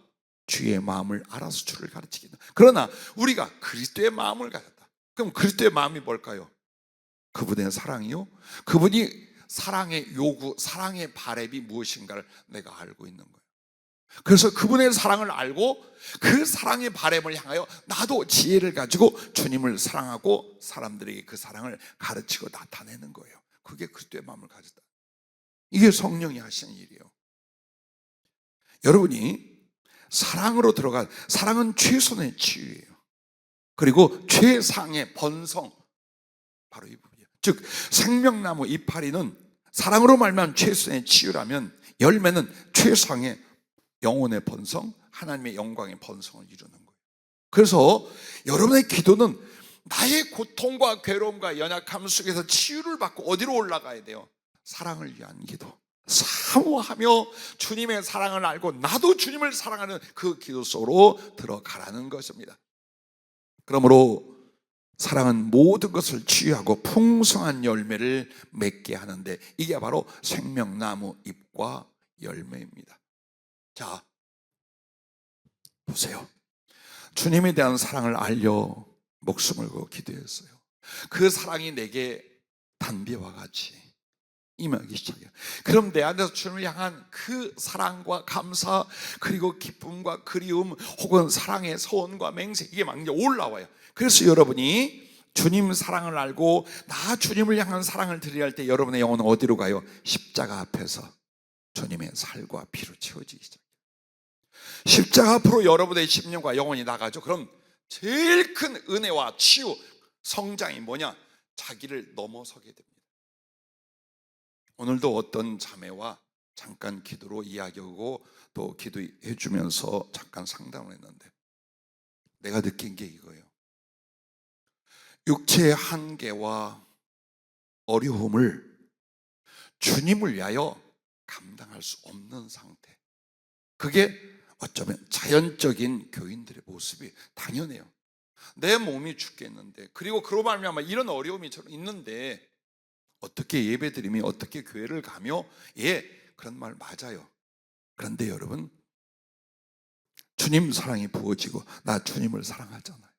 주의 마음을 알아서 주를 가르치겠다. 그러나 우리가 그리스도의 마음을 가졌다. 그럼 그리스도의 마음이 뭘까요? 그분의 사랑이요? 그분이 사랑의 요구, 사랑의 바램이 무엇인가를 내가 알고 있는 거예요. 그래서 그분의 사랑을 알고 그 사랑의 바램을 향하여 나도 지혜를 가지고 주님을 사랑하고 사람들에게 그 사랑을 가르치고 나타내는 거예요. 그게 그리스도의 마음을 가졌다. 이게 성령이 하시는 일이에요. 여러분이 사랑으로 들어간, 사랑은 최선의 치유예요. 그리고 최상의 번성, 바로 이 부분이에요. 즉 생명나무 이파리는 사랑으로 말미암은 최선의 치유라면 열매는 최상의 영혼의 번성, 하나님의 영광의 번성을 이루는 거예요. 그래서 여러분의 기도는 나의 고통과 괴로움과 연약함 속에서 치유를 받고 어디로 올라가야 돼요? 사랑을 위한 기도, 사모하며 주님의 사랑을 알고 나도 주님을 사랑하는 그 기도 속으로 들어가라는 것입니다. 그러므로 사랑은 모든 것을 치유하고 풍성한 열매를 맺게 하는데 이게 바로 생명나무 잎과 열매입니다. 자, 보세요. 주님에 대한 사랑을 알려 목숨을 걸고 기도했어요. 그 사랑이 내게 단비와 같이 임하기 시작해요. 그럼 내 안에서 주님을 향한 그 사랑과 감사, 그리고 기쁨과 그리움, 혹은 사랑의 소원과 맹세, 이게 막 이제 올라와요. 그래서 여러분이 주님 사랑을 알고 나 주님을 향한 사랑을 드려야 할 때 여러분의 영혼은 어디로 가요? 십자가 앞에서 주님의 살과 피로 채워지기 시작해요. 십자가 앞으로 여러분의 심령과 영혼이 나가죠. 그럼 제일 큰 은혜와 치유, 성장이 뭐냐? 자기를 넘어서게 됩니다. 오늘도 어떤 자매와 잠깐 기도로 이야기하고 또 기도해 주면서 잠깐 상담을 했는데 내가 느낀 게 이거예요. 육체의 한계와 어려움을 주님을 위하여 감당할 수 없는 상태. 그게 어쩌면 자연적인 교인들의 모습이 당연해요. 내 몸이 죽겠는데, 그리고 그로 말미암아 이런 어려움이 저는 있는데 어떻게 예배드리며 어떻게 교회를 가며, 예, 그런 말 맞아요. 그런데 여러분, 주님 사랑이 부어지고 나 주님을 사랑하잖아요.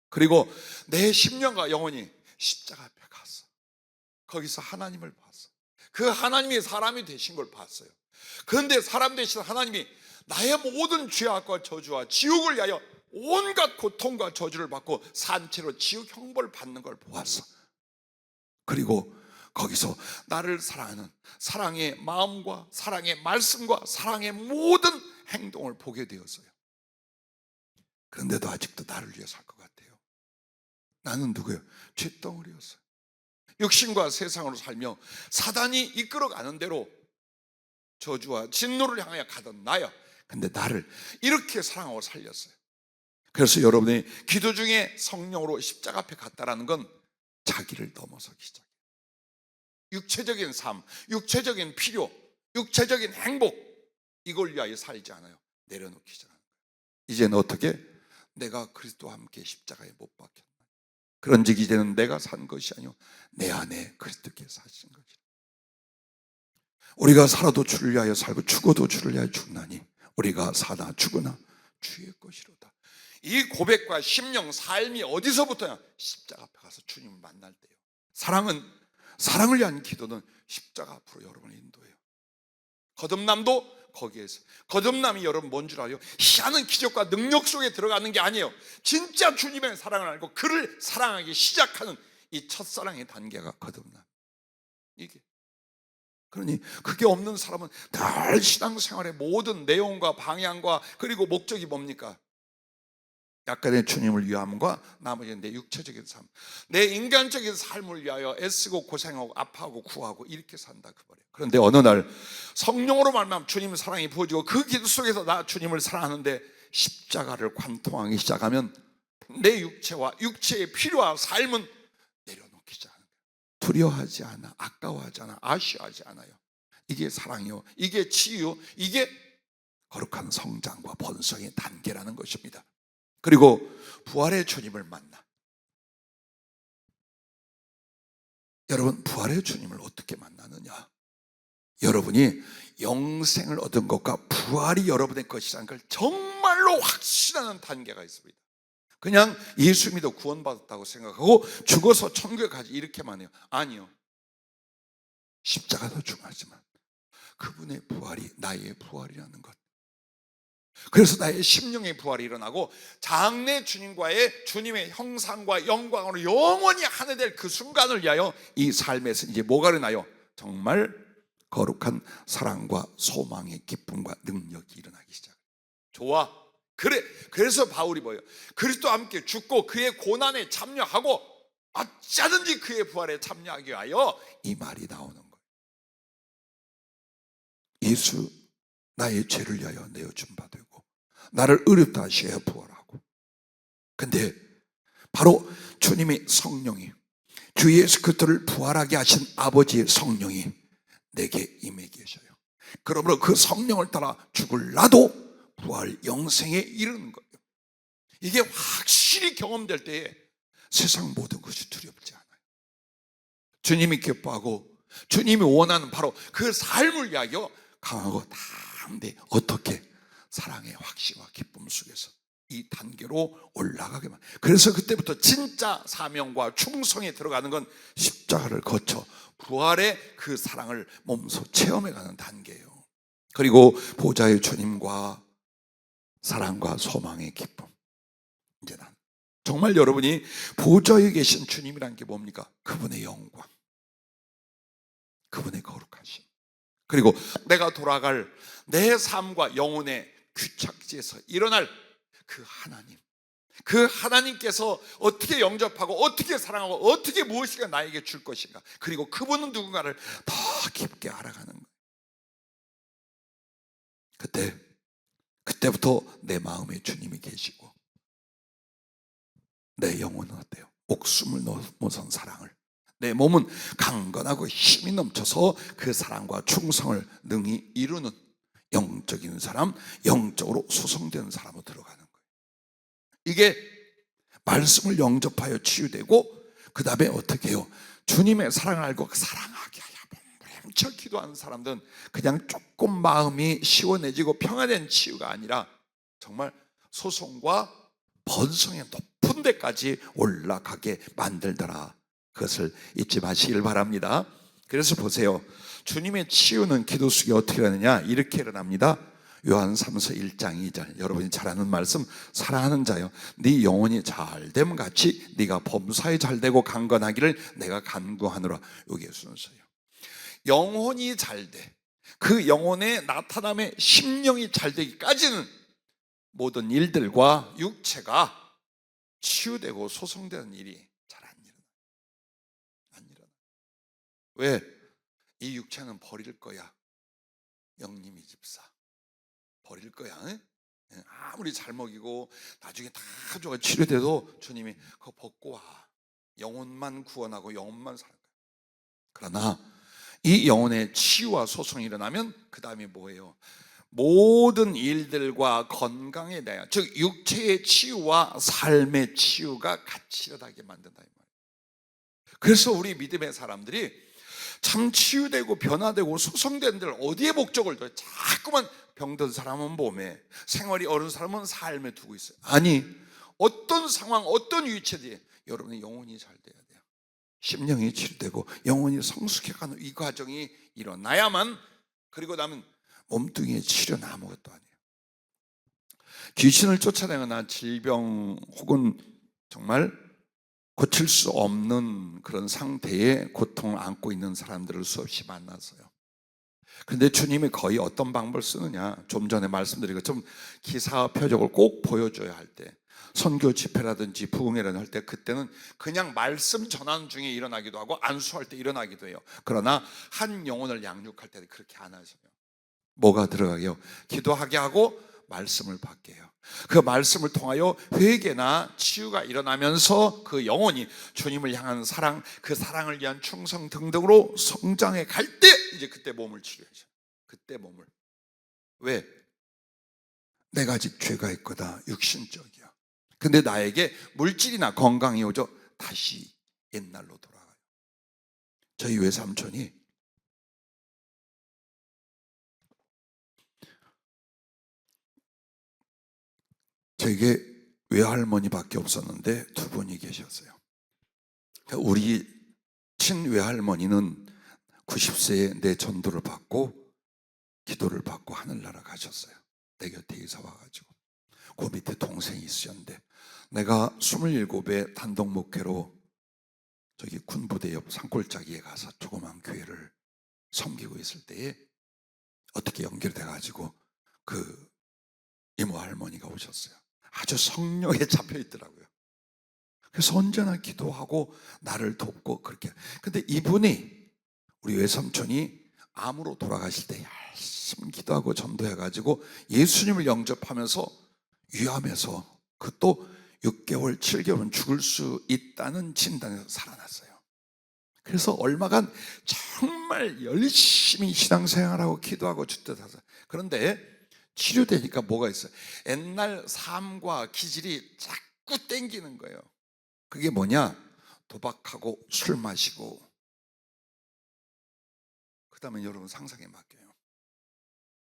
그리고 내 심령과 영혼이 십자가 앞에 갔어. 거기서 하나님을 봤어. 그 하나님이 사람이 되신 걸 봤어요. 그런데 사람 되신 하나님이 나의 모든 죄악과 저주와 지옥을 위하여 온갖 고통과 저주를 받고 산채로 지옥 형벌을 받는 걸 보았어. 그리고 거기서 나를 사랑하는 사랑의 마음과 사랑의 말씀과 사랑의 모든 행동을 보게 되었어요. 그런데도 아직도 나를 위해 살 것 같아요. 나는 누구예요? 쇳덩어리였어요. 육신과 세상으로 살며 사단이 이끌어가는 대로 저주와 진노를 향하여 가던 나야. 근데 나를 이렇게 사랑하고 살렸어요. 그래서 여러분이 기도 중에 성령으로 십자가 앞에 갔다라는 건 자기를 넘어서기 시작해요. 육체적인 삶, 육체적인 필요, 육체적인 행복, 이걸 위하여 살지 않아요. 내려놓기 시작하는 거예요. 이제는 어떻게? 내가 그리스도와 함께 십자가에 못 박혔나. 그런즉 이제는 내가 산 것이 아니요 내 안에 그리스도께서 사신 것이라. 우리가 살아도 주를 위하여 살고 죽어도 주를 위하여 죽나니 우리가 사나 죽으나 주의 것이로다. 이 고백과 심령, 삶이 어디서부터냐? 십자가 앞에 가서 주님을 만날 때요. 사랑을 위한 기도는 십자가 앞으로 여러분을 인도해요. 거듭남도 거기에서. 거듭남이 여러분 뭔 줄 알아요? 희한한 기적과 능력 속에 들어가는 게 아니에요. 진짜 주님의 사랑을 알고 그를 사랑하기 시작하는 이 첫사랑의 단계가 거듭남. 이게. 그러니 그게 없는 사람은 늘 신앙생활의 모든 내용과 방향과 그리고 목적이 뭡니까? 약간의 주님을 위함과 나머지는 내 육체적인 삶, 내 인간적인 삶을 위하여 애쓰고 고생하고 아파하고 구하고 이렇게 산다 그 말이에요. 그런데 어느 날 성령으로 말미암아 주님의 사랑이 부어지고 그 기도 속에서 나 주님을 사랑하는데 십자가를 관통하기 시작하면 내 육체와 육체의 필요와 삶은 내려놓기 시작하는 거예요. 두려워하지 않아, 아까워하지 않아, 아쉬워하지 않아요. 이게 사랑이요, 이게 치유, 이게 거룩한 성장과 번성의 단계라는 것입니다. 그리고 부활의 주님을 만나. 여러분, 부활의 주님을 어떻게 만나느냐? 여러분이 영생을 얻은 것과 부활이 여러분의 것이라는 걸 정말로 확신하는 단계가 있습니다. 그냥 예수 믿어 구원받았다고 생각하고 죽어서 천국에 가지 이렇게만 해요. 아니요. 십자가도 중요하지만 그분의 부활이 나의 부활이라는 것. 그래서 나의 심령의 부활이 일어나고 장래 주님과의 주님의 형상과 영광으로 영원히 하나 될 그 순간을 위하여 이 삶에서 이제 뭐가 일어나요? 정말 거룩한 사랑과 소망의 기쁨과 능력이 일어나기 시작해요. 좋아. 그래서 바울이 뭐예요? 그리스도와 함께 죽고 그의 고난에 참여하고 어쩌든지 그의 부활에 참여하기 위하여 이 말이 나오는 거예요. 예수 나의 죄를 위하여 내어준 바 되고 나를 의롭다 하셔야 부활하고. 근데 바로 주님의 성령이, 주 예수 그리스도를 부활하게 하신 아버지의 성령이 내게 임해 계셔요. 그러므로 그 성령을 따라 죽을 나도 부활 영생에 이르는 거예요. 이게 확실히 경험될 때에 세상 모든 것이 두렵지 않아요. 주님이 기뻐하고 주님이 원하는 바로 그 삶을 위하여 강하고 담대 어떻게 사랑의 확신과 기쁨 속에서 이 단계로 올라가게만. 그래서 그때부터 진짜 사명과 충성에 들어가는 건 십자가를 거쳐 부활의 그 사랑을 몸소 체험해가는 단계예요. 그리고 보좌의 주님과 사랑과 소망의 기쁨. 이제 난 정말 여러분이 보좌에 계신 주님이란 게 뭡니까? 그분의 영광, 그분의 거룩하심, 그리고 내가 돌아갈 내 삶과 영혼의 귀착지에서 일어날 그 하나님, 그 하나님께서 어떻게 영접하고 어떻게 사랑하고 어떻게 무엇인가 나에게 줄 것인가, 그리고 그분은 누군가를 더 깊게 알아가는 거예요. 그때부터 내 마음에 주님이 계시고 내 영혼은 어때요? 목숨을 넘어선 사랑을, 내 몸은 강건하고 힘이 넘쳐서 그 사랑과 충성을 능히 이루는 영적인 사람, 영적으로 소성되는 사람으로 들어가는 거예요. 이게 말씀을 영접하여 치유되고, 그 다음에 어떻게 해요? 주님의 사랑을 알고 사랑하게 하여 멈춰 기도하는 사람들은 그냥 조금 마음이 시원해지고 평안한 치유가 아니라 정말 소송과 번성의 높은 데까지 올라가게 만들더라. 그것을 잊지 마시길 바랍니다. 그래서 보세요, 주님의 치유는 기도 속에 어떻게 일어나느냐, 이렇게 일어납니다. 요한 3서 1장 2절, 여러분이 잘 아는 말씀, 사랑하는 자여, 네 영혼이 잘됨 같이 네가 범사에 잘되고 강건하기를 내가 간구하노라. 이게 순서예요. 영혼이 잘돼, 그 영혼의 나타남의 심령이 잘되기까지는 모든 일들과 육체가 치유되고 소성되는 일이 잘 안 일어나. 왜? 이 육체는 버릴 거야. 영님이 집사 버릴 거야. 응? 아무리 잘 먹이고 나중에 다 좋아 치료돼도 주님이 그거 벗고 와. 영혼만 구원하고 영혼만 사는 거야. 그러나 이 영혼의 치유와 소송이 일어나면 그 다음에 뭐예요? 모든 일들과 건강에 대한, 즉 육체의 치유와 삶의 치유가 같이 일어나게 만든다 이 말이에요. 그래서 우리 믿음의 사람들이 참 치유되고 변화되고 소성된 데를 어디에 목적을 둬요? 자꾸만 병든 사람은 몸에, 생활이 어려운 사람은 삶에 두고 있어요. 아니, 어떤 상황, 어떤 위치에 여러분의 영혼이 잘 돼야 돼요. 심령이 치유되고 영혼이 성숙해가는 이 과정이 일어나야만, 그리고 나면 몸뚱이의 치료는 아무것도 아니에요. 귀신을 쫓아내거나 질병 혹은 정말 고칠 수 없는 그런 상태의 고통을 안고 있는 사람들을 수없이 만났어요. 그런데 주님이 거의 어떤 방법을 쓰느냐, 좀 전에 말씀드린 것처럼 기사 표적을 꼭 보여줘야 할 때, 선교 집회라든지 부흥회라든지 할 때, 그때는 그냥 말씀 전하는 중에 일어나기도 하고 안수할 때 일어나기도 해요. 그러나 한 영혼을 양육할 때는 그렇게 안 하셔요. 뭐가 들어가게요? 기도하게 하고 말씀을 받게 해요. 그 말씀을 통하여 회개나 치유가 일어나면서 그 영혼이 주님을 향한 사랑, 그 사랑을 위한 충성 등등으로 성장해 갈 때, 이제 그때 몸을 치료해줘. 그때 몸을. 왜? 내가 아직 죄가 있거다, 육신적이야. 근데 나에게 물질이나 건강이 오죠, 다시 옛날로 돌아가요. 저희 외삼촌이 저에게 외할머니밖에 없었는데 두 분이 계셨어요. 우리 친외할머니는 90세에 내 전도를 받고 기도를 받고 하늘나라 가셨어요. 내 곁에 이사 와가지고. 그 밑에 동생이 있었는데, 내가 27에 단독 목회로 저기 군부대 옆 산골짜기에 가서 조그만 교회를 섬기고 있을 때에 어떻게 연결돼가지고 그 이모 할머니가 오셨어요. 아주 성령에 잡혀 있더라고요. 그래서 언제나 기도하고 나를 돕고 그렇게. 근데 이분이, 우리 외삼촌이 암으로 돌아가실 때 열심히 기도하고 전도해가지고 예수님을 영접하면서 위암에서 그것도 6개월, 7개월은 죽을 수 있다는 진단에서 살아났어요. 그래서 얼마간 정말 열심히 신앙생활하고 기도하고 주뜻하서. 그런데 치료되니까 뭐가 있어요? 옛날 삶과 기질이 자꾸 땡기는 거예요. 그게 뭐냐? 도박하고 술 마시고, 그 다음에 여러분 상상에 맡겨요.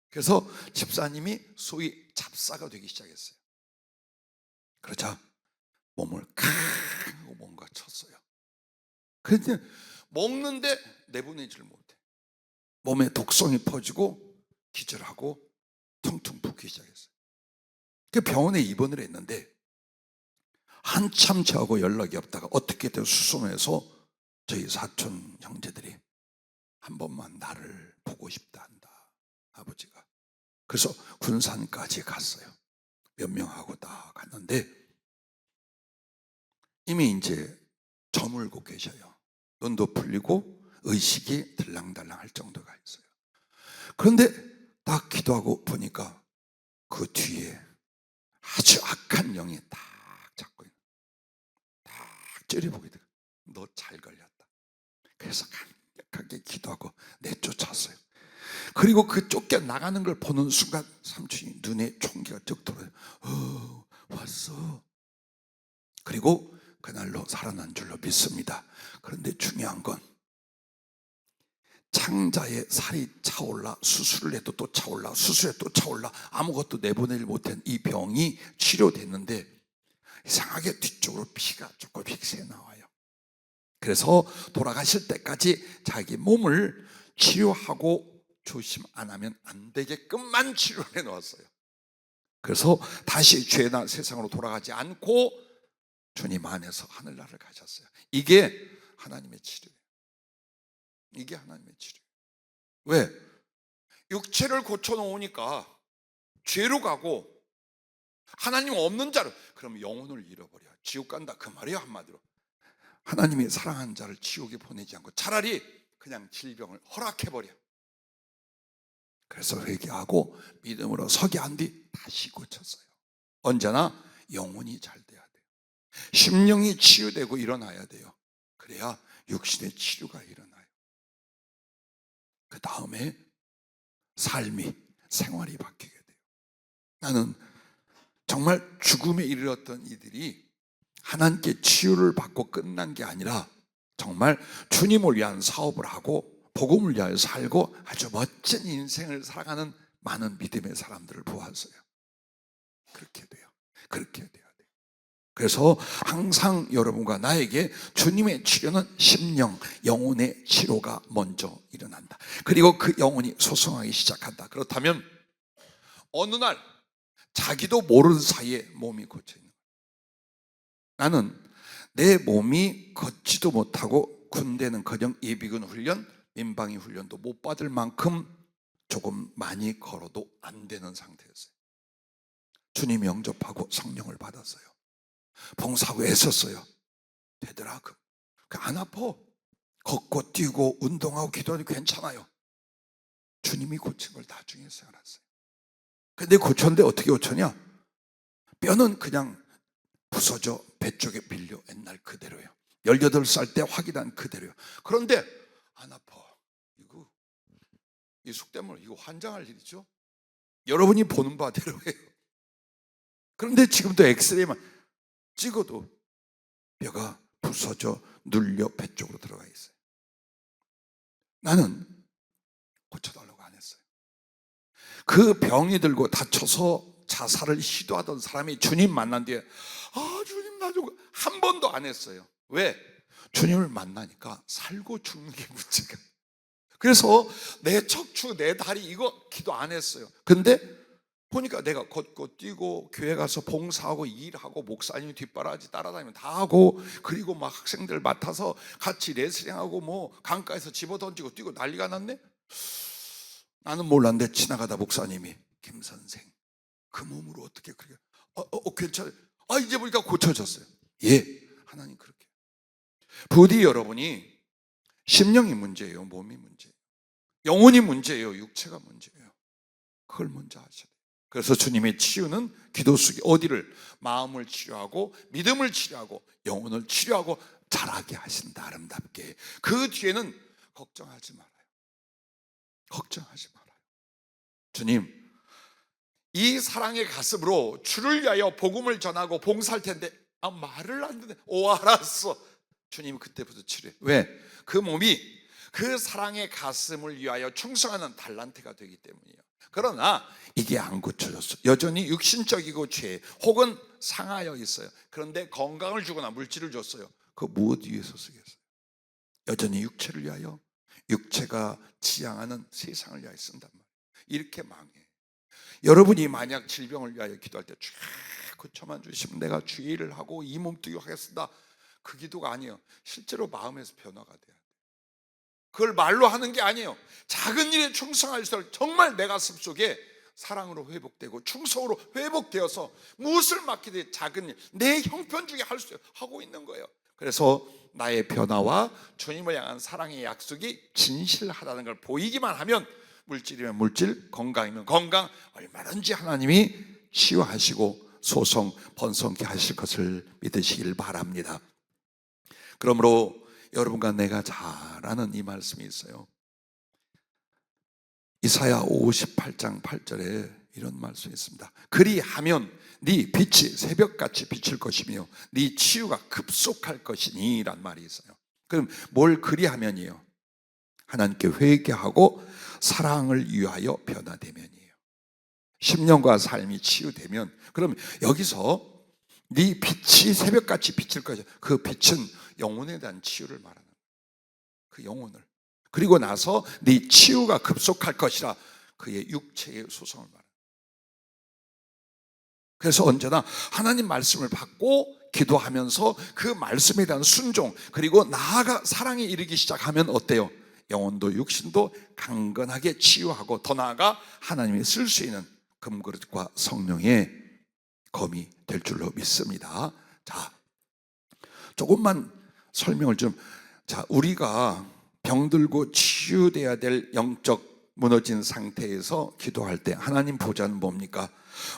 그래서 집사님이 소위 잡사가 되기 시작했어요. 그러자 몸을 하고 뭔가 쳤어요. 그런데 먹는데 내보내지를 못해. 몸에 독성이 퍼지고 기절하고 퉁퉁 붓기 시작했어요. 그 병원에 입원을 했는데 한참 저하고 연락이 없다가 어떻게든 수소문해서 저희 사촌 형제들이 한 번만 나를 보고 싶다 한다, 아버지가. 그래서 군산까지 갔어요. 몇 명하고 다 갔는데 이미 이제 저물고 계셔요. 눈도 풀리고 의식이 들랑달랑 할 정도가 있어요. 그런데 딱 기도하고 보니까 그 뒤에 아주 악한 영이 딱 잡고 있는, 딱 째려보게 돼. 너 잘 걸렸다. 그래서 강력하게 기도하고 내쫓았어요. 그리고 그 쫓겨 나가는 걸 보는 순간 삼촌이 눈에 총기가 쩍 들어요. 왔어. 그리고 그날로 살아난 줄로 믿습니다. 그런데 중요한 건 창자에 살이 차올라 수술을 해도 또 차올라 수술해 또 차올라 아무것도 내보내지 못한 이 병이 치료됐는데 이상하게 뒤쪽으로 피가 조금씩 새 나와요. 그래서 돌아가실 때까지 자기 몸을 치료하고 조심 안 하면 안 되게끔만 치료를 해 놓았어요. 그래서 다시 죄나 세상으로 돌아가지 않고 주님 안에서 하늘나라를 가셨어요. 이게 하나님의 치료예요. 이게 하나님의 치료예요. 왜? 육체를 고쳐놓으니까 죄로 가고 하나님 없는 자를, 그럼 영혼을 잃어버려 지옥 간다 그 말이에요. 한마디로 하나님이 사랑하는 자를 지옥에 보내지 않고 차라리 그냥 질병을 허락해버려. 그래서 회개하고 믿음으로 서기 한 뒤 다시 고쳤어요. 언제나 영혼이 잘 돼야 돼요. 심령이 치유되고 일어나야 돼요. 그래야 육신의 치료가 일어나요. 그 다음에 삶이, 생활이 바뀌게 돼요. 나는 정말 죽음에 이르렀던 이들이 하나님께 치유를 받고 끝난 게 아니라 정말 주님을 위한 사업을 하고 복음을 위하여 살고 아주 멋진 인생을 살아가는 많은 믿음의 사람들을 보았어요. 그렇게 돼요. 그렇게 돼야 돼요. 그래서 항상 여러분과 나에게 주님의 치료는 심령, 영혼의 치료가 먼저 일어난다. 그리고 그 영혼이 소성하기 시작한다. 그렇다면 어느 날 자기도 모르는 사이에 몸이 고쳐 있는 거예요. 나는 내 몸이 걷지도 못하고 군대는커녕 예비군 훈련, 민방위 훈련도 못 받을 만큼 조금 많이 걸어도 안 되는 상태였어요. 주님 영접하고 성령을 받았어요. 봉사하고 애썼어요. 되더라. 안 아파. 걷고 뛰고 운동하고 기도하도 괜찮아요. 주님이 고친 걸 나중에서 알았어요. 근데 고쳤는데 어떻게 고쳤냐? 뼈는 그냥 부서져 배 쪽에 밀려 옛날 그대로예요. 18살 때 확인한 그대로예요. 그런데 안 아파. 이 속되물 이거 환장할 일이죠. 여러분이 보는 바대로예요. 그런데 지금도 엑스레이만 찍어도 뼈가 부서져 눌려 배 쪽으로 들어가 있어요. 나는 고쳐달라고 안 했어요. 그 병이 들고 다쳐서 자살을 시도하던 사람이 주님 만난 뒤에 주님 나 좀 한 번도 안 했어요. 왜? 주님을 만나니까 살고 죽는 게 문제가. 그래서 내 척추, 내 다리 이거 기도 안 했어요. 근데 보니까 내가 걷고 뛰고 교회 가서 봉사하고 일하고 목사님 뒷바라지 따라다니면 다 하고 그리고 막 학생들 맡아서 같이 레슬링하고 뭐 강가에서 집어던지고 뛰고 난리가 났네. 나는 몰랐는데 지나가다 목사님이 김 선생 그 몸으로 어떻게 그렇게 괜찮아요. 이제 보니까 고쳐졌어요. 예, 하나님 그렇게. 부디 여러분이 심령이 문제예요, 몸이 문제예요, 영혼이 문제예요, 육체가 문제예요. 그걸 먼저 하셔야 돼요. 그래서 주님의 치유는 기도 속에 어디를 마음을 치료하고 믿음을 치료하고 영혼을 치료하고 자라게 하신다. 아름답게. 그 뒤에는 걱정하지 말아요. 걱정하지 말아요. 주님 이 사랑의 가슴으로 주를 위하여 복음을 전하고 봉사할 텐데 말을 안 듣네. 알았어. 주님 그때부터 치료해. 왜? 그 몸이 그 사랑의 가슴을 위하여 충성하는 달란트가 되기 때문이에요. 그러나 이게 안 고쳐졌어. 여전히 육신적이고 죄 혹은 상하여 있어요. 그런데 건강을 주거나 물질을 줬어요. 그 무엇 위해서 쓰겠어요? 여전히 육체를 위하여, 육체가 지향하는 세상을 위하여 쓴단 말이에요. 이렇게 망해. 여러분이 만약 질병을 위하여 기도할 때 쫙 고쳐만 주시면 내가 주의를 하고 이 몸뚱이 하겠습니다. 그 기도가 아니에요. 실제로 마음에서 변화가 돼야 돼요. 그걸 말로 하는 게 아니에요. 작은 일에 충성할수록 정말 내 가슴 속에 사랑으로 회복되고 충성으로 회복되어서 무엇을 맡기든 작은 일, 내 형편 중에 할 수 하고 있는 거예요. 그래서 나의 변화와 주님을 향한 사랑의 약속이 진실하다는 걸 보이기만 하면 물질이면 물질, 건강이면 건강 얼마든지 하나님이 치유하시고 소성, 번성케 하실 것을 믿으시길 바랍니다. 그러므로 여러분과 내가 잘 아는 이 말씀이 있어요. 이사야 58장 8절에 이런 말씀이 있습니다. 그리하면 네 빛이 새벽같이 비칠 것이며 네 치유가 급속할 것이니 라는 말이 있어요. 그럼 뭘 그리하면이에요? 하나님께 회개하고 사랑을 위하여 변화되면이에요. 10년과 삶이 치유되면, 그럼 여기서 네 빛이 새벽같이 비칠 것이야. 그 빛은 영혼에 대한 치유를 말하는 거예요. 그 영혼을. 그리고 나서 네 치유가 급속할 것이라 그의 육체의 소성을 말합니다. 그래서 언제나 하나님 말씀을 받고 기도하면서 그 말씀에 대한 순종, 그리고 나아가 사랑에 이르기 시작하면 어때요? 영혼도 육신도 강건하게 치유하고 더 나아가 하나님이 쓸 수 있는 금그릇과 성령의 검이 될 줄로 믿습니다. 자, 조금만 설명을 좀. 자, 우리가 병들고 치유돼야 될 영적 무너진 상태에서 기도할 때 하나님 보좌는 뭡니까?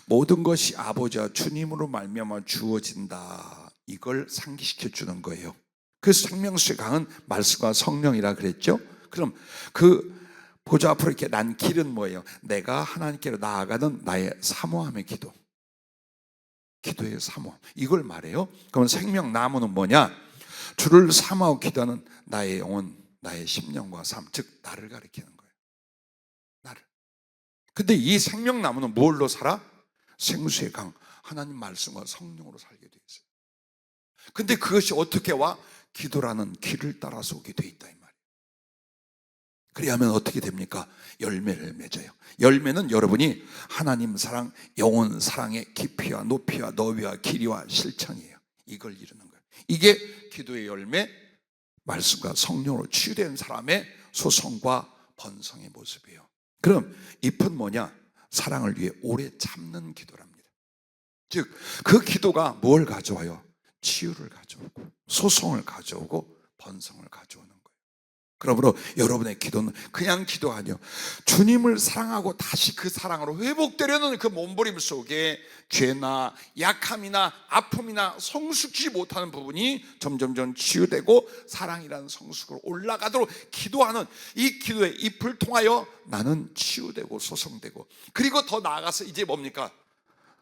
모든 것이 아버지와 주님으로 말미암아 주어진다. 이걸 상기시켜 주는 거예요. 그래서 생명수의 강은 말씀과 성령이라 그랬죠. 그럼 그 보좌 앞으로 이렇게 난 길은 뭐예요? 내가 하나님께로 나아가는 나의 사모함의 기도. 기도의 사모함. 이걸 말해요. 그럼 생명나무는 뭐냐? 주를 사모하고 기도하는 나의 영혼, 나의 심령과 삶, 즉 나를 가리키는 거예요. 나를. 근데 이 생명나무는 뭘로 살아? 생수의 강, 하나님 말씀과 성령으로 살게 돼 있어요. 근데 그것이 어떻게 와? 기도라는 길을 따라서 오게 돼 있다 이 말이에요. 그래야만 어떻게 됩니까? 열매를 맺어요. 열매는 여러분이 하나님 사랑, 영혼 사랑의 깊이와 높이와 너비와 길이와 실천이에요. 이걸 이루는 거예요. 이게 기도의 열매, 말씀과 성령으로 치유된 사람의 소성과 번성의 모습이에요. 그럼 잎은 뭐냐? 사랑을 위해 오래 참는 기도랍니다. 즉, 그 기도가 뭘 가져와요? 치유를 가져오고 소성을 가져오고 번성을 가져오는 거예요. 그러므로 여러분의 기도는 그냥 기도가 아니요, 주님을 사랑하고 다시 그 사랑으로 회복되려는 그 몸부림 속에 죄나 약함이나 아픔이나 성숙지 못하는 부분이 점점점 치유되고 사랑이라는 성숙으로 올라가도록 기도하는 이 기도의 잎을 통하여 나는 치유되고 소성되고, 그리고 더 나아가서 이제 뭡니까?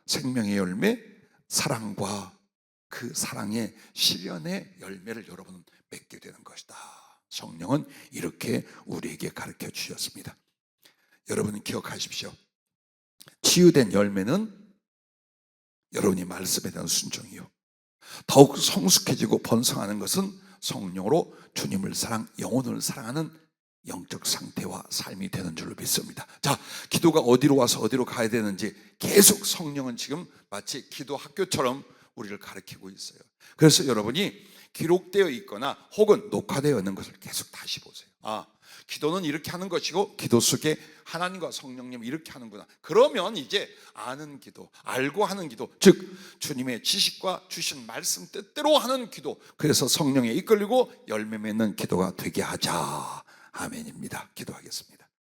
생명의 열매, 사랑과 그 사랑의 실현의 열매를 여러분은 맺게 되는 것이다. 성령은 이렇게 우리에게 가르쳐 주셨습니다. 여러분은 기억하십시오. 치유된 열매는 여러분이 말씀에 대한 순종이요, 더욱 성숙해지고 번성하는 것은 성령으로 주님을 사랑, 영혼을 사랑하는 영적 상태와 삶이 되는 줄로 믿습니다. 자, 기도가 어디로 와서 어디로 가야 되는지 계속 성령은 지금 마치 기도 학교처럼 우리를 가르치고 있어요. 그래서 여러분이 기록되어 있거나 혹은 녹화되어 있는 것을 계속 다시 보세요. 아, 기도는 이렇게 하는 것이고 기도 속에 하나님과 성령님 이렇게 하는구나. 그러면 이제 아는 기도, 알고 하는 기도, 즉 주님의 지식과 주신 말씀 뜻대로 하는 기도, 그래서 성령에 이끌리고 열매 맺는 기도가 되게 하자. 아멘입니다. 기도하겠습니다.